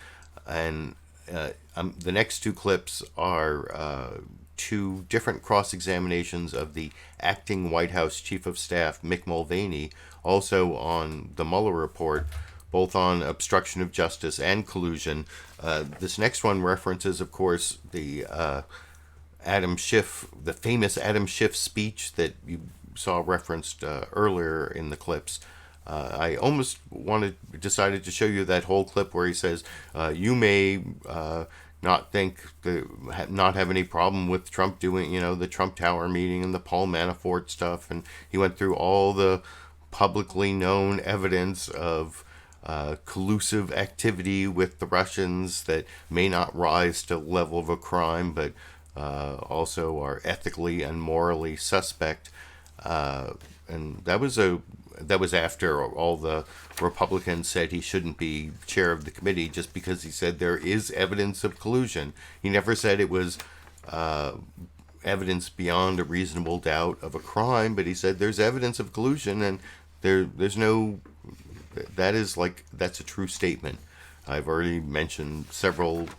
And the next two clips are two different cross-examinations of the acting White House Chief of Staff, Mick Mulvaney, also on the Muller Report, both on obstruction of justice and collusion. This next one references, of course, the Adam Schiff, the famous Adam Schiff speech that you saw referenced earlier in the clips. I almost decided to show you that whole clip where he says, you may not have any problem with Trump doing, the Trump Tower meeting and the Paul Manafort stuff. And he went through all the publicly known evidence of collusive activity with the Russians that may not rise to the level of a crime, but also are ethically and morally suspect. And that was after all the Republicans said he shouldn't be chair of the committee just because he said there is evidence of collusion. He never said it was evidence beyond a reasonable doubt of a crime, but he said there's evidence of collusion, and there's no. That's a true statement. I've already mentioned several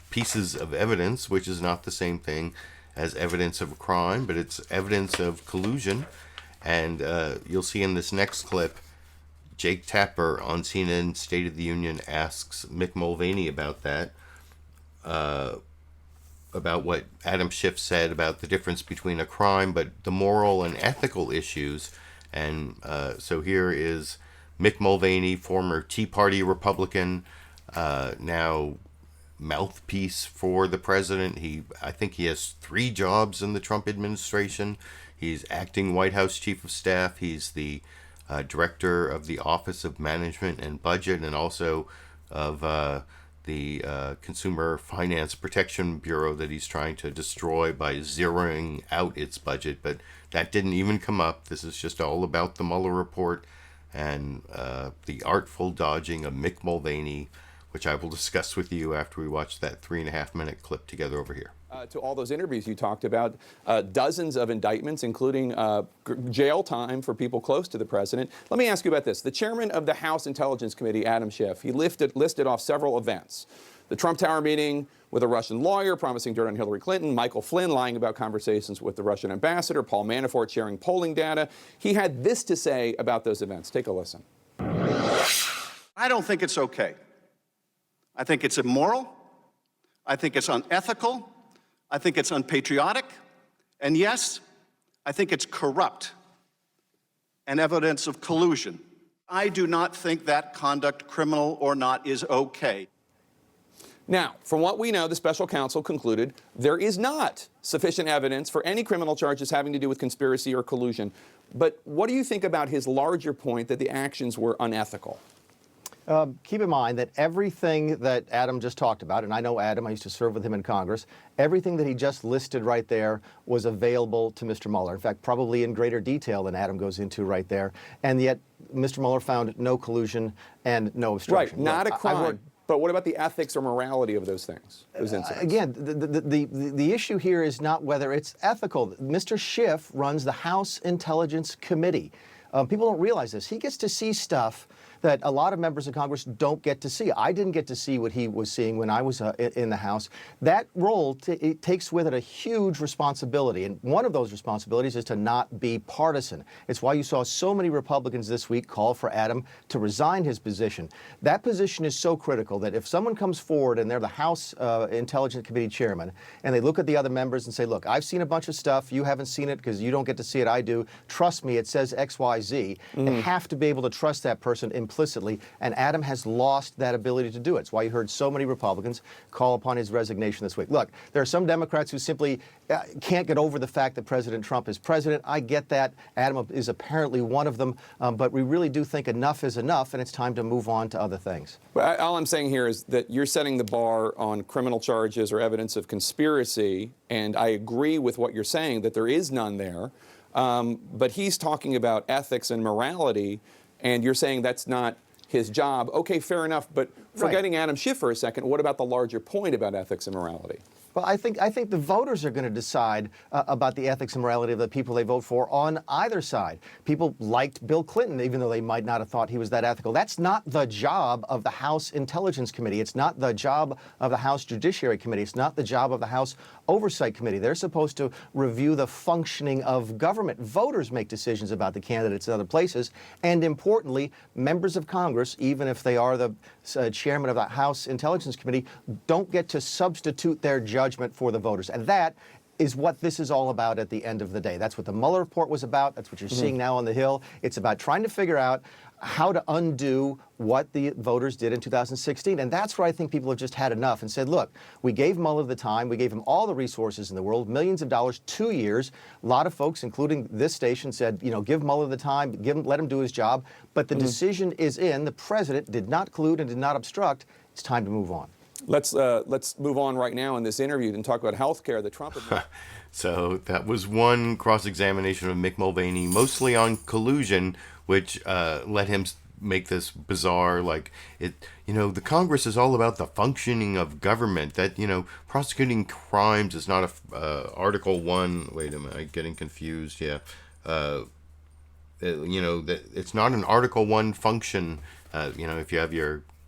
pieces of evidence, which is not the same thing as evidence of a crime, but it's evidence of collusion. And you'll see in this next clip, Jake Tapper on CNN State of the Union asks Mick Mulvaney about that, about what Adam Schiff said about the difference between a crime, but the moral and ethical issues. And so here is Mick Mulvaney, former Tea Party Republican, now mouthpiece for the president. I think he has 3 jobs in the Trump administration. He's acting White House Chief of Staff. He's the director of the Office of Management and Budget, and also of the Consumer Finance Protection Bureau that he's trying to destroy by zeroing out its budget. But that didn't even come up. This is just all about the Muller Report and the artful dodging of Mick Mulvaney, which I will discuss with you after we watch that 3.5-minute clip together over here. To all those interviews you talked about, dozens of indictments, including jail time for people close to the president. Let me ask you about this. The chairman of the House Intelligence Committee, Adam Schiff, he listed off several events. The Trump Tower meeting with a Russian lawyer promising dirt on Hillary Clinton, Michael Flynn lying about conversations with the Russian ambassador, Paul Manafort sharing polling data. He had this to say about those events. Take a listen. I don't think it's okay. I think it's immoral. I think it's unethical. I think it's unpatriotic. And yes, I think it's corrupt and evidence of collusion. I do not think that conduct, criminal or not, is okay. Now, from what we know, the special counsel concluded there is not sufficient evidence for any criminal charges having to do with conspiracy or collusion. But what do you think about his larger point that the actions were unethical? Keep in mind that everything that Adam just talked about, and I know Adam, I used to serve with him in Congress, everything that he just listed right there was available to Mr. Mueller. In fact, probably in greater detail than Adam goes into right there. And yet, Mr. Mueller found no collusion and no obstruction. Right, not a crime. But what about the ethics or morality of those things, those incidents? Again, the issue here is not whether it's ethical. Mr. Schiff runs the House Intelligence Committee. People don't realize this. He gets to see stuff that a lot of members of Congress don't get to see. I didn't get to see what he was seeing when I was in the House. That role it takes with it a huge responsibility, and one of those responsibilities is to not be partisan. It's why you saw so many Republicans this week call for Adam to resign his position. That position is so critical that if someone comes forward and they're the House Intelligence Committee chairman, and they look at the other members and say, look, I've seen a bunch of stuff, you haven't seen it because you don't get to see it, I do. Trust me, it says X, Y, Z. They have to be able to trust that person implicitly, and Adam has lost that ability to do it. It's why you heard so many Republicans call upon his resignation this week. Look, there are some Democrats who simply can't get over the fact that President Trump is president. I get that. Adam is apparently one of them, but we really do think enough is enough, and it's time to move on to other things. But all I'm saying here is that you're setting the bar on criminal charges or evidence of conspiracy, and I agree with what you're saying, that there is none there. But he's talking about ethics and morality, and you're saying that's not his job. Okay, fair enough, but forgetting Adam Schiff for a second, what about the larger point about ethics and morality? Well, I think the voters are going to decide about the ethics and morality of the people they vote for on either side. People liked Bill Clinton, even though they might not have thought he was that ethical. That's not the job of the House Intelligence Committee. It's not the job of the House Judiciary Committee. It's not the job of the House Oversight Committee. They're supposed to review the functioning of government. Voters make decisions about the candidates in other places. And importantly, members of Congress, even if they are the chairman of the House Intelligence Committee, don't get to substitute their judgment for the voters. And that is what this is all about at the end of the day. That's what the Mueller Report was about. That's what you're seeing now on the Hill. It's about trying to figure out how to undo what the voters did in 2016. And that's where I think people have just had enough and said, look, we gave Mueller the time. We gave him all the resources in the world, millions of dollars, 2 years. A lot of folks, including this station, said, you know, give Mueller the time, let him do his job. But the decision is in. The president did not collude and did not obstruct. It's time to move on. Let's move on right now in this interview and talk about health care. The Trump So that was one cross-examination of Mick Mulvaney, mostly on collusion, which let him make this bizarre, the Congress is all about the functioning of government, that, prosecuting crimes is not a Article 1. Wait a minute, I'm getting confused. Yeah. That it's not an Article 1 function. If you have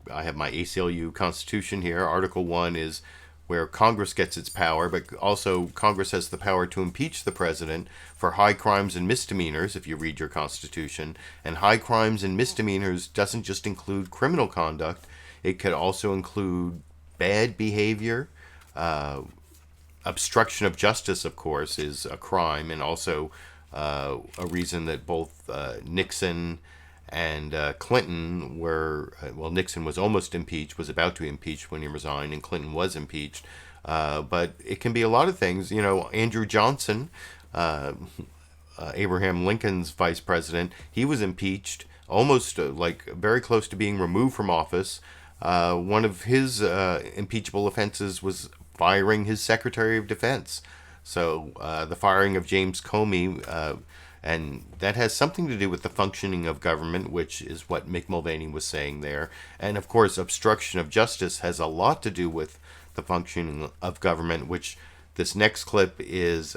I have my ACLU Constitution here. Article 1 is where Congress gets its power, but also Congress has the power to impeach the president for high crimes and misdemeanors, if you read your Constitution. And high crimes and misdemeanors doesn't just include criminal conduct. It could also include bad behavior. Obstruction of justice, of course, is a crime, and also a reason that both Nixon and Clinton were, Nixon was almost impeached, was about to be impeached when he resigned, and Clinton was impeached. But it can be a lot of things. Andrew Johnson, Abraham Lincoln's vice president, he was impeached, almost very close to being removed from office. One of his impeachable offenses was firing his Secretary of Defense. So the firing of James Comey, and that has something to do with the functioning of government, which is what Mick Mulvaney was saying there. And of course, obstruction of justice has a lot to do with the functioning of government, which this next clip is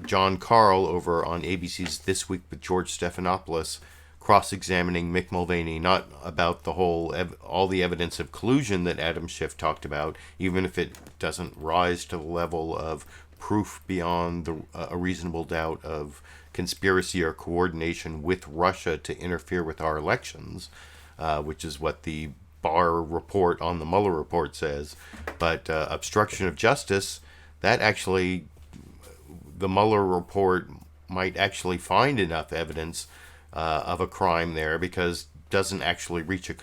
John Karl over on ABC's This Week with George Stephanopoulos cross-examining Mick Mulvaney, not about the all the evidence of collusion that Adam Schiff talked about, even if it doesn't rise to the level of proof beyond a reasonable doubt of conspiracy or coordination with Russia to interfere with our elections, which is what the Barr report on the Muller report says. But obstruction of justice, that actually, the Muller report might actually find enough evidence of a crime there, because doesn't actually reach a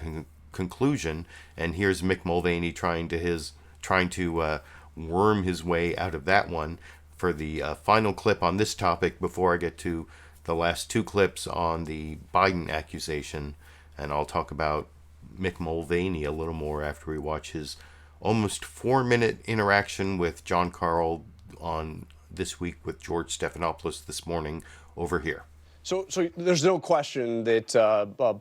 conclusion. And here's Mick Mulvaney trying to worm his way out of that one. For the final clip on this topic, before I get to the last two clips on the Biden accusation, and I'll talk about Mick Mulvaney a little more after we watch his almost 4-minute interaction with John Karl on This Week with George Stephanopoulos this morning over here. So there's no question that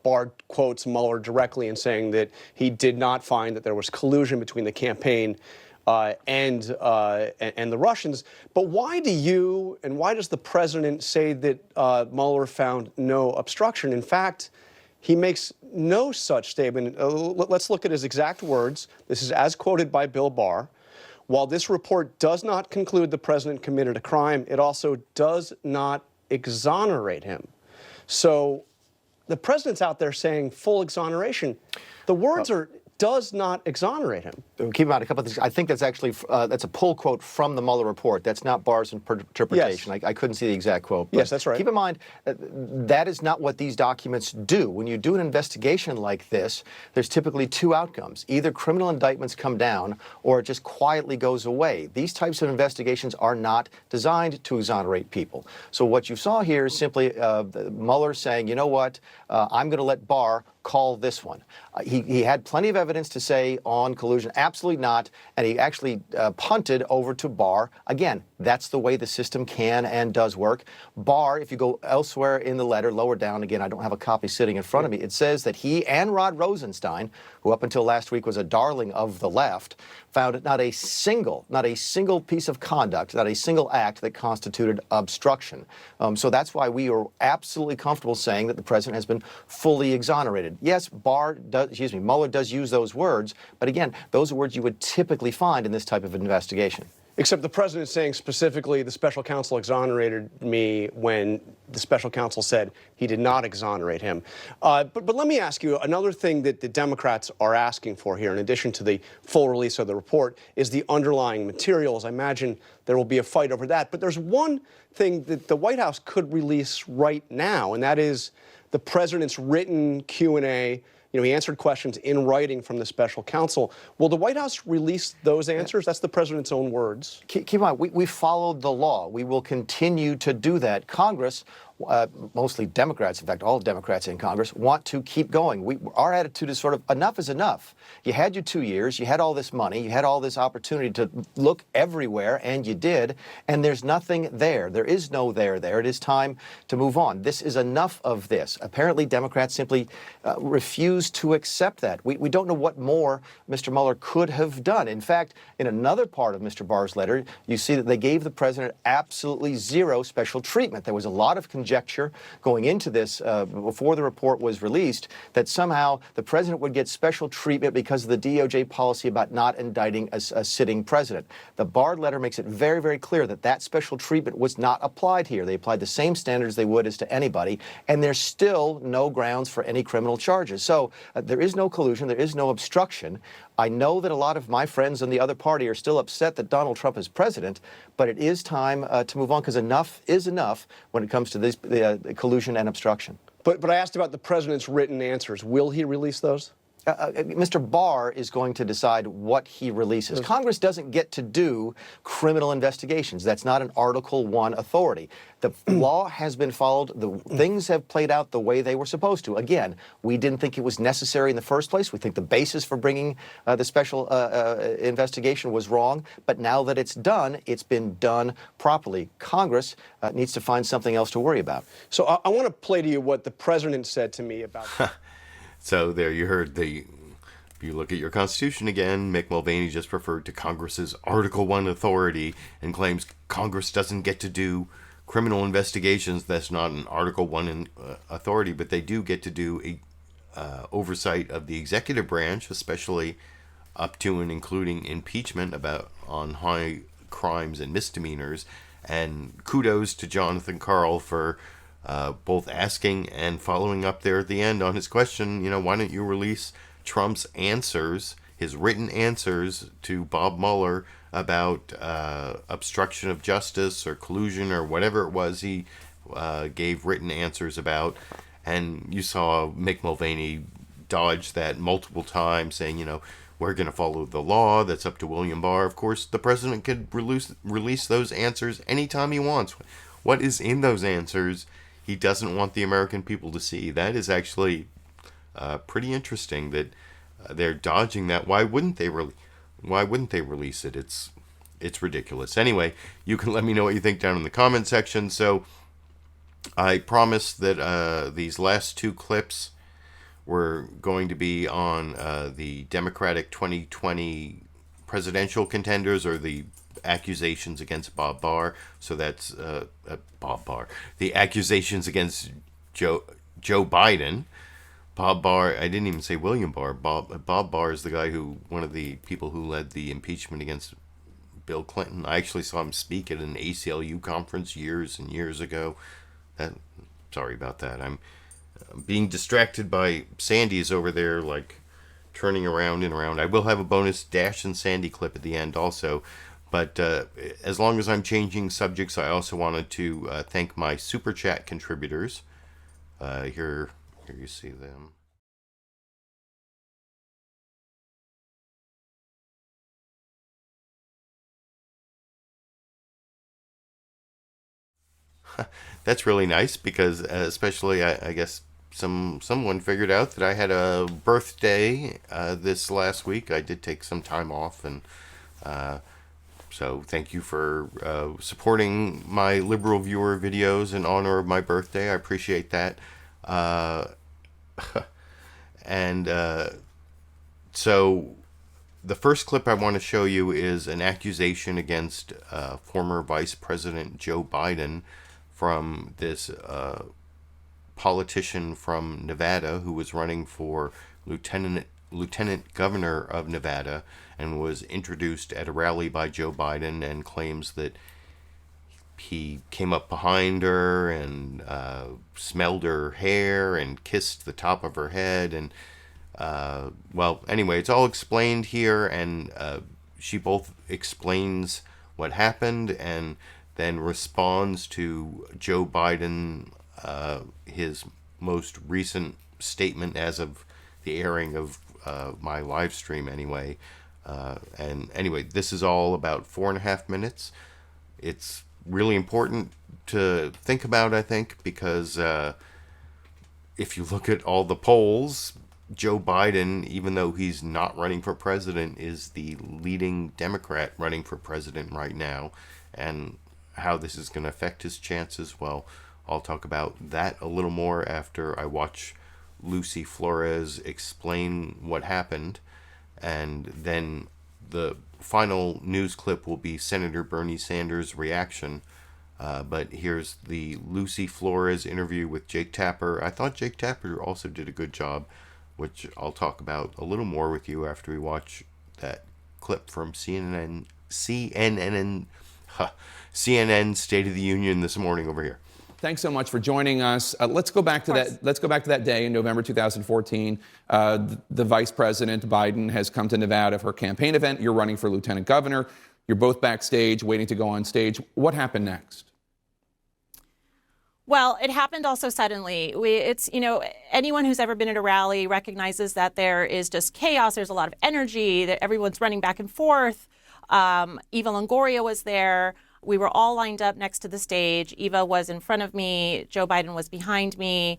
Barr quotes Mueller directly in saying that he did not find that there was collusion between the campaign and the Russians. But why does the president say that Mueller found no obstruction? In fact, he makes no such statement. Let's look at his exact words. This is as quoted by Bill Barr. While this report does not conclude the president committed a crime, it also does not exonerate him. So the president's out there saying full exoneration. The words are does not exonerate him. Keep in mind a couple of things. I think that's actually that's a pull quote from the Mueller report. That's not Barr's interpretation. Yes. I couldn't see the exact quote. Yes, that's right. Keep in mind that is not what these documents do. When you do an investigation like this, there's typically two outcomes. Either criminal indictments come down or it just quietly goes away. These types of investigations are not designed to exonerate people. So what you saw here is simply Mueller saying, you know what, I'm going to let Barr call this one. He had plenty of evidence to say on collusion, absolutely not, and he actually punted over to Barr. Again, that's the way the system can and does work. Barr, if you go elsewhere in the letter, lower down, again, I don't have a copy sitting in front of me, it says that he and Rod Rosenstein, who up until last week was a darling of the left, found not a single piece of conduct, not a single act that constituted obstruction. So that's why we are absolutely comfortable saying that the president has been fully exonerated. Yes, Mueller does use those words, but again, those are words you would typically find in this type of investigation. Except the president is saying specifically the special counsel exonerated me when the special counsel said he did not exonerate him. But let me ask you, another thing that the Democrats are asking for here, in addition to the full release of the report, is the underlying materials. I imagine there will be a fight over that. But there's one thing that the White House could release right now, and that is the president's written Q&A. You know, he answered questions in writing from the special counsel. Will the White House release those answers? That's the president's own words. Keep in mind, we followed the law. We will continue to do that. Congress, mostly Democrats, in fact, all Democrats in Congress, want to keep going. Our attitude is sort of enough is enough. You had your 2 years, you had all this money, you had all this opportunity to look everywhere, and you did, and there's nothing there. There is no there. It is time to move on. This is enough of this. Apparently, Democrats simply refuse to accept that. We don't know what more Mr. Mueller could have done. In fact, in another part of Mr. Barr's letter, you see that they gave the president absolutely zero special treatment. There was a lot of conjecture conjecture going into this, before the report was released, that somehow the president would get special treatment because of the DOJ policy about not indicting a sitting president. The Barr letter makes it very, very clear that that special treatment was not applied here. They applied the same standards they would as to anybody, and there's still no grounds for any criminal charges. So there is no collusion, there is no obstruction. I know that a lot of my friends on the other party are still upset that Donald Trump is president, but it is time to move on, because enough is enough when it comes to this collusion and obstruction. But I asked about the president's written answers. Will he release those? Mr. Barr is going to decide what he releases. Congress doesn't get to do criminal investigations. That's not an Article I authority. The law has been followed. The things have played out the way they were supposed to. Again, we didn't think it was necessary in the first place. We think the basis for bringing the special investigation was wrong. But now that it's done, it's been done properly. Congress needs to find something else to worry about. So I want to play to you what the president said to me about So there you heard if you look at your Constitution again, Mick Mulvaney just referred to Congress's Article I authority and claims Congress doesn't get to do criminal investigations. That's not an Article I authority, but they do get to do oversight of the executive branch, especially up to and including impeachment on high crimes and misdemeanors. And kudos to Jonathan Karl for both asking and following up there at the end on his question, why don't you release Trump's answers, his written answers to Bob Mueller about obstruction of justice or collusion or whatever it was he gave written answers about. And you saw Mick Mulvaney dodge that multiple times, saying, we're going to follow the law. That's up to William Barr. Of course, the president could release those answers anytime he wants. What is in those answers he doesn't want the American people to see? That is actually pretty interesting that they're dodging that. Why wouldn't they release it? It's ridiculous. Anyway, you can let me know what you think down in the comment section. So I promised that these last two clips were going to be on the Democratic 2020 presidential contenders, or the accusations against Bob Barr. So that's Bob Barr. The accusations against Joe Biden. Bob Barr, I didn't even say William Barr. Bob Barr is the guy one of the people who led the impeachment against Bill Clinton. I actually saw him speak at an ACLU conference years and years ago. Sorry about that. I'm being distracted by Sandy's over there, turning around and around. I will have a bonus Dash and Sandy clip at the end also. But as long as I'm changing subjects, I also wanted to thank my Super Chat contributors. Here you see them. That's really nice because especially I guess someone figured out that I had a birthday this last week. I did take some time off, and so thank you for supporting my LiberalViewer videos in honor of my birthday. I appreciate that. So the first clip I want to show you is an accusation against former Vice President Joe Biden from this politician from Nevada who was running for lieutenant governor of Nevada and was introduced at a rally by Joe Biden, and claims that he came up behind her and smelled her hair and kissed the top of her head. And well, anyway, it's all explained here, and she both explains what happened and then responds to Joe Biden, his most recent statement as of the airing of my live stream anyway. And anyway, this is all about 4.5 minutes. It's really important to think about, I think, because if you look at all the polls, Joe Biden, even though he's not running for president, is the leading Democrat running for president right now. And how this is going to affect his chances, well, I'll talk about that a little more after I watch Lucy Flores explain what happened. And then the final news clip will be Senator Bernie Sanders' reaction But here's the Lucy Flores interview with Jake Tapper. I thought Jake Tapper also did a good job, which I'll talk about a little more with you after we watch that clip from CNN State of the Union this morning over here. Thanks so much for joining us. Let's go back to that. Let's go back to that day in November 2014. The Vice President Biden has come to Nevada for a campaign event. You're running for lieutenant governor. You're both backstage, waiting to go on stage. What happened next? Well, it happened also suddenly. Anyone who's ever been at a rally recognizes that there is just chaos. There's a lot of energy, that everyone's running back and forth. Eva Longoria was there. We were all lined up next to the stage. Eva was in front of me. Joe Biden was behind me.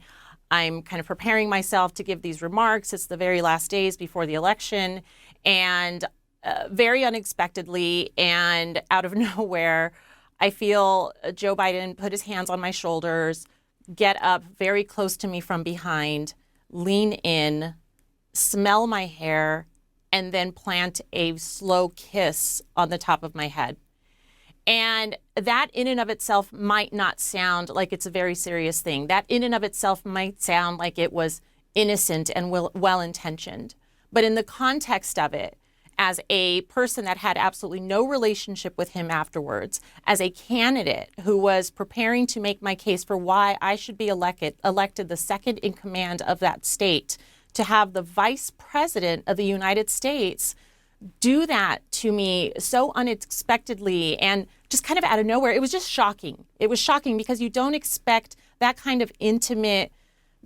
I'm kind of preparing myself to give these remarks. It's the very last days before the election. And very unexpectedly and out of nowhere, I feel Joe Biden put his hands on my shoulders, get up very close to me from behind, lean in, smell my hair, and then plant a slow kiss on the top of my head. And that in and of itself might not sound like it's a very serious thing. That in and of itself might sound like it was innocent and well-intentioned. But in the context of it, as a person that had absolutely no relationship with him afterwards, as a candidate who was preparing to make my case for why I should be elected the second in command of that state, to have the Vice President of the United States do that to me so unexpectedly and just kind of out of nowhere, it was just shocking. It was shocking because you don't expect that kind of intimate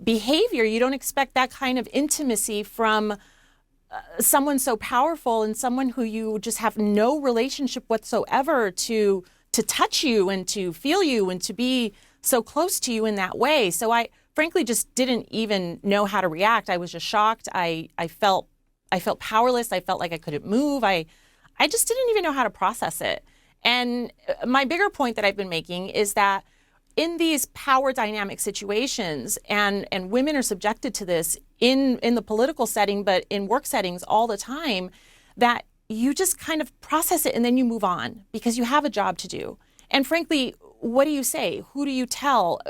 behavior. You don't expect that kind of intimacy from someone so powerful and someone who you just have no relationship whatsoever to touch you and to feel you and to be so close to you in that way. So I frankly just didn't even know how to react. I was just shocked. I felt powerless. I felt like I couldn't move. I just didn't even know how to process it. And my bigger point that I've been making is that in these power dynamic situations, and women are subjected to this in the political setting, but in work settings all the time, that you just kind of process it and then you move on because you have a job to do. And frankly, what do you say? Who do you tell?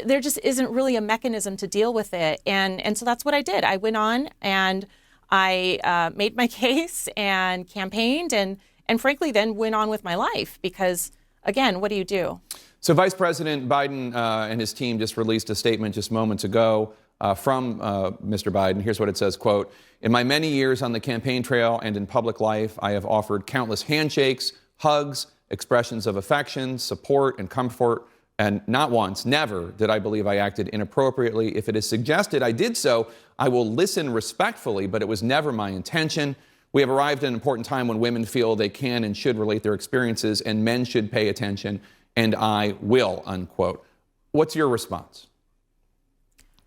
There just isn't really a mechanism to deal with it. And so that's what I did. I went on and I made my case and campaigned and frankly then went on with my life because, again, what do you do? So Vice President Biden and his team just released a statement just moments ago from Mr. Biden. Here's what it says, quote, "In my many years on the campaign trail and in public life, I have offered countless handshakes, hugs, expressions of affection, support, and comfort, and not once, never did I believe I acted inappropriately. If it is suggested I did so, I will listen respectfully, but it was never my intention. We have arrived at an important time when women feel they can and should relate their experiences, and men should pay attention, and I will," unquote. What's your response?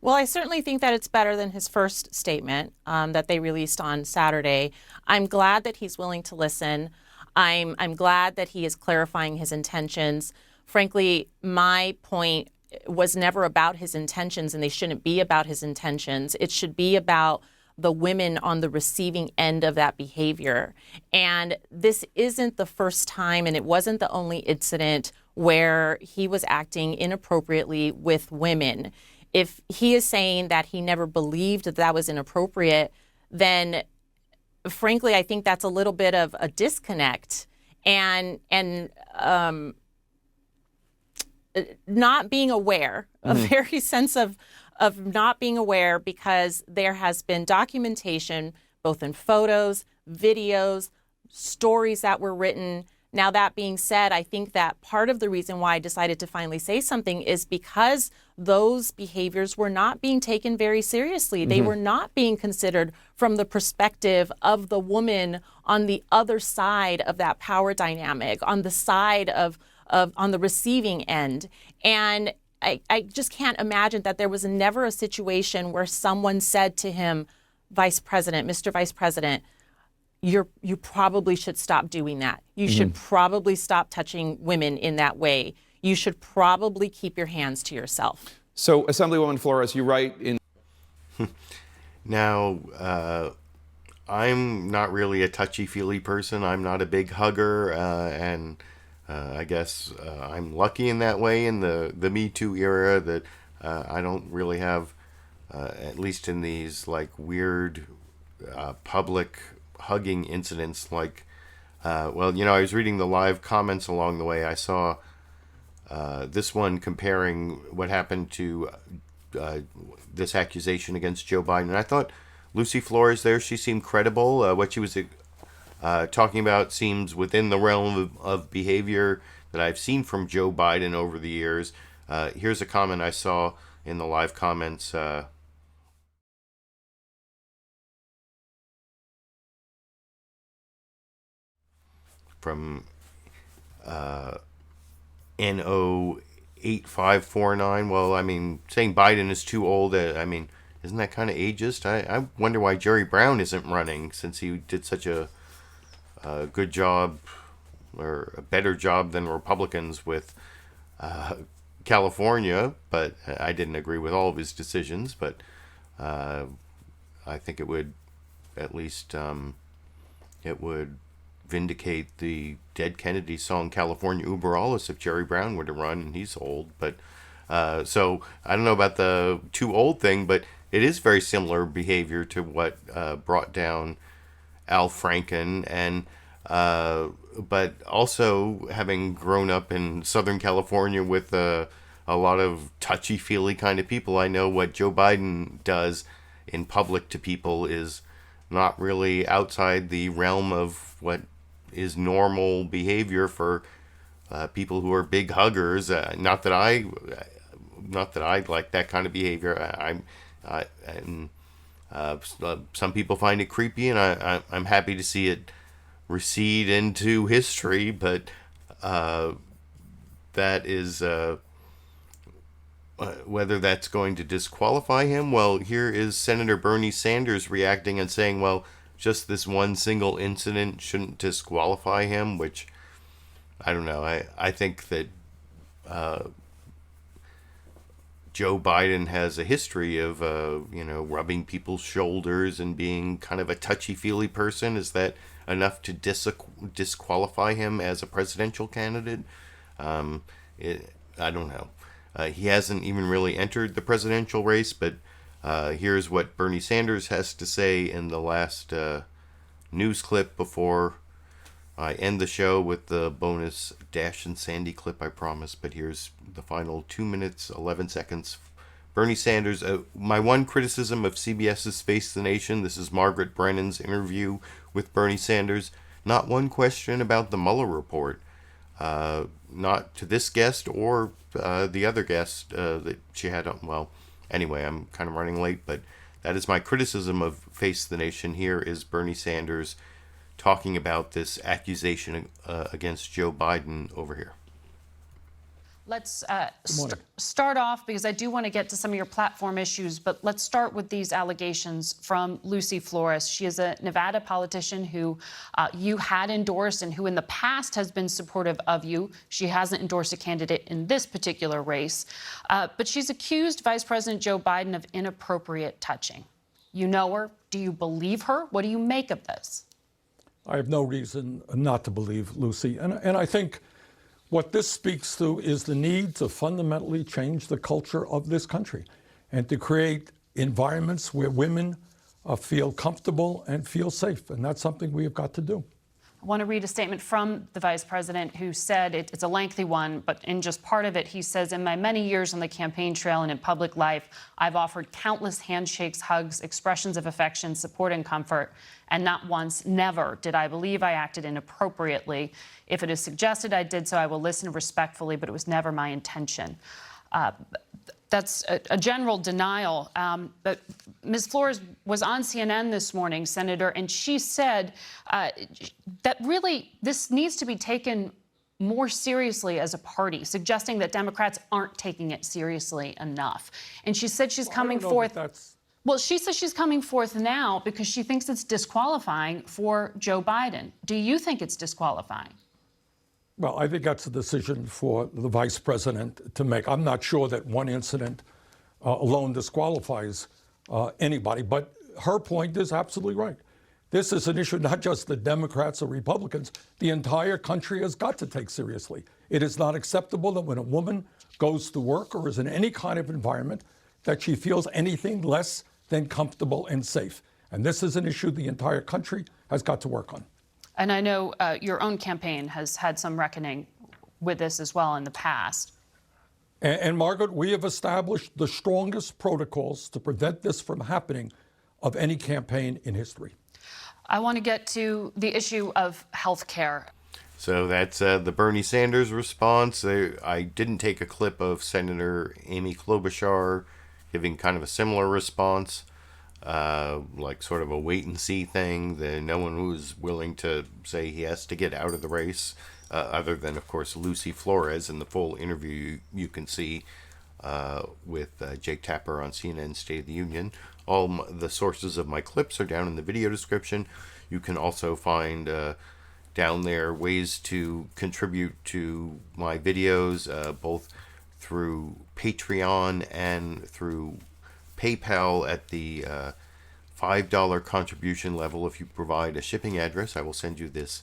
Well, I certainly think that it's better than his first statement that they released on Saturday. I'm glad that he's willing to listen. I'm glad that he is clarifying his intentions. Frankly, my point was never about his intentions, and they shouldn't be about his intentions. It should be about the women on the receiving end of that behavior. And this isn't the first time, and it wasn't the only incident where he was acting inappropriately with women. If he is saying that he never believed that was inappropriate, then frankly, I think that's a little bit of a disconnect and not being aware, a very sense of not being aware, because there has been documentation, both in photos, videos, stories that were written. Now, that being said, I think that part of the reason why I decided to finally say something is because those behaviors were not being taken very seriously. They were not being considered from the perspective of the woman on the other side of that power dynamic, on the side of on the receiving end. And I just can't imagine that there was never a situation where someone said to him, Vice President, Mr. Vice President, you probably should stop doing that. You should probably stop touching women in that way. You should probably keep your hands to yourself. So, Assemblywoman Flores, you write in... Now, I'm not really a touchy-feely person. I'm not a big hugger, and I guess I'm lucky in that way in the Me Too era that I don't really have, at least in these like weird public hugging incidents like, well, you know, I was reading the live comments along the way. I saw this one comparing what happened to this accusation against Joe Biden. And I thought Lucy Flores there, she seemed credible. What she was talking about seems within the realm of behavior that I've seen from Joe Biden over the years. Here's a comment I saw in the live comments. From NO8549. Well, I mean, saying Biden is too old, I mean, isn't that kind of ageist? I wonder why Jerry Brown isn't running, since he did such a good job, or a better job than Republicans with California. But I didn't agree with all of his decisions, but I think it would, at least, it would vindicate the Dead Kennedy song California Uber Alles if Jerry Brown were to run, and he's old. But so I don't know about the too old thing, but it is very similar behavior to what brought down Al Franken. And but also, having grown up in Southern California with a lot of touchy-feely kind of people, I know what Joe Biden does in public to people is not really outside the realm of what is normal behavior for people who are big huggers. Not that I like that kind of behavior. Some people find it creepy, and I'm happy to see it recede into history. But that is whether that's going to disqualify him. Well, here is Senator Bernie Sanders reacting and saying, well, just this one single incident shouldn't disqualify him, which I don't know. I think that Joe Biden has a history of, rubbing people's shoulders and being kind of a touchy-feely person. Is that enough to disqualify him as a presidential candidate? I don't know. He hasn't even really entered the presidential race, but here's what Bernie Sanders has to say in the last news clip before I end the show with the bonus Dash and Sandy clip, I promise. But here's the final 2 minutes, 11 seconds. Bernie Sanders, my one criticism of CBS's Face the Nation, this is Margaret Brennan's interview with Bernie Sanders, not one question about the Muller Report. Not to this guest or the other guest that she had on. Well, anyway, I'm kind of running late, but that is my criticism of Face the Nation. Here is Bernie Sanders talking about this accusation against Joe Biden over here. Let's start off, because I do want to get to some of your platform issues, but let's start with these allegations from Lucy Flores. She is a Nevada politician who you had endorsed and who in the past has been supportive of you. She hasn't endorsed a candidate in this particular race, but she's accused Vice President Joe Biden of inappropriate touching. You know her. Do you believe her? What do you make of this? I have no reason not to believe Lucy. And I think what this speaks to is the need to fundamentally change the culture of this country and to create environments where women feel comfortable and feel safe. And that's something we have got to do. I want to read a statement from the vice president who said, it's a lengthy one, but in just part of it, he says, in my many years on the campaign trail and in public life, I've offered countless handshakes, hugs, expressions of affection, support, and comfort. And not once, never, did I believe I acted inappropriately. If it is suggested I did so, I will listen respectfully, but it was never my intention. That's a general denial. But Ms. Flores was on CNN this morning, Senator, and she said that really this needs to be taken more seriously as a party, suggesting that Democrats aren't taking it seriously enough. And she said she's coming forth. Well, she says she's coming forth now because she thinks it's disqualifying for Joe Biden. Do you think it's disqualifying? Well, I think that's a decision for the vice president to make. I'm not sure that one incident alone disqualifies anybody, but her point is absolutely right. This is an issue not just the Democrats or Republicans, the entire country has got to take seriously. It is not acceptable that when a woman goes to work or is in any kind of environment that she feels anything less than comfortable and safe. And this is an issue the entire country has got to work on. And I know your own campaign has had some reckoning with this as well in the past. And Margaret, we have established the strongest protocols to prevent this from happening of any campaign in history. I want to get to the issue of health care. So that's the Bernie Sanders response. I didn't take a clip of Senator Amy Klobuchar giving kind of a similar response, like sort of a wait-and-see thing. No one was willing to say he has to get out of the race, other than, of course, Lucy Flores. In the full interview you can see with Jake Tapper on CNN State of the Union. All the sources of my clips are down in the video description. You can also find down there ways to contribute to my videos, both through Patreon and through PayPal at the $5 contribution level. If you provide a shipping address, I will send you this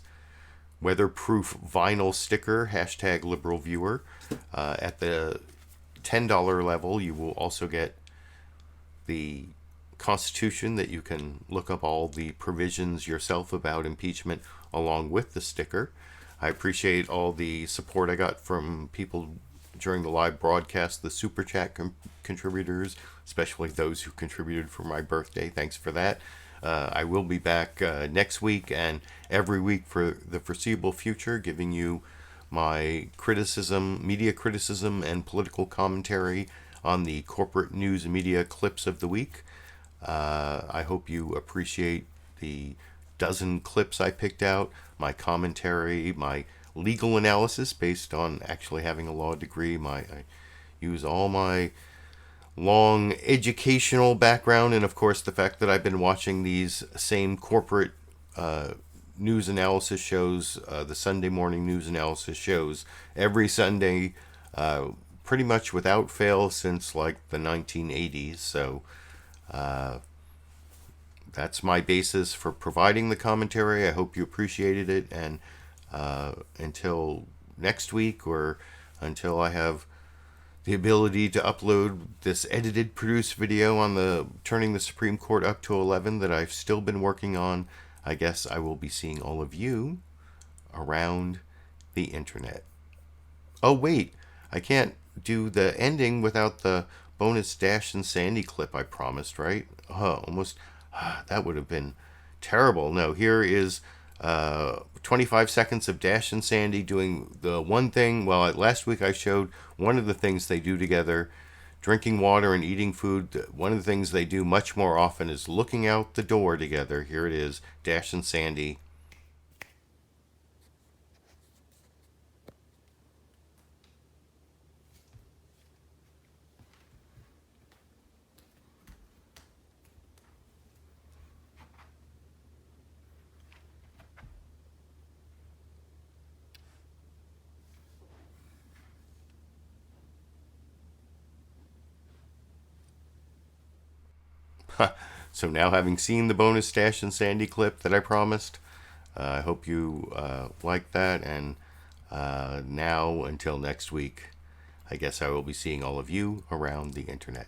weatherproof vinyl sticker, #LiberalViewer. At the $10 level, you will also get the Constitution, that you can look up all the provisions yourself about impeachment along with the sticker. I appreciate all the support I got from people during the live broadcast, the Super Chat contributors, especially those who contributed for my birthday. Thanks for that. I will be back next week and every week for the foreseeable future, giving you my criticism, media criticism, and political commentary on the corporate news and media clips of the week. I hope you appreciate the dozen clips I picked out, my commentary, my legal analysis based on actually having a law degree. I use all my long educational background, and of course the fact that I've been watching these same corporate news analysis shows, the Sunday morning news analysis shows, every Sunday, pretty much without fail since like the 1980s. So that's my basis for providing the commentary. I hope you appreciated it, and until next week, or until I have the ability to upload this edited, produced video on the turning the Supreme Court up to 11 that I've still been working on, I guess I will be seeing all of you around the internet. Oh wait, I can't do the ending without the bonus Dash and Sandy clip I promised, right? That would have been terrible. No, here is 25 seconds of Dash and Sandy doing the one thing. Well, last week I showed one of the things they do together, drinking water and eating food. One of the things they do much more often is looking out the door together. Here it is, Dash and Sandy. So now, having seen the bonus Dash and Sandy clip that I promised, I hope you like that. And now, until next week, I guess I will be seeing all of you around the internet.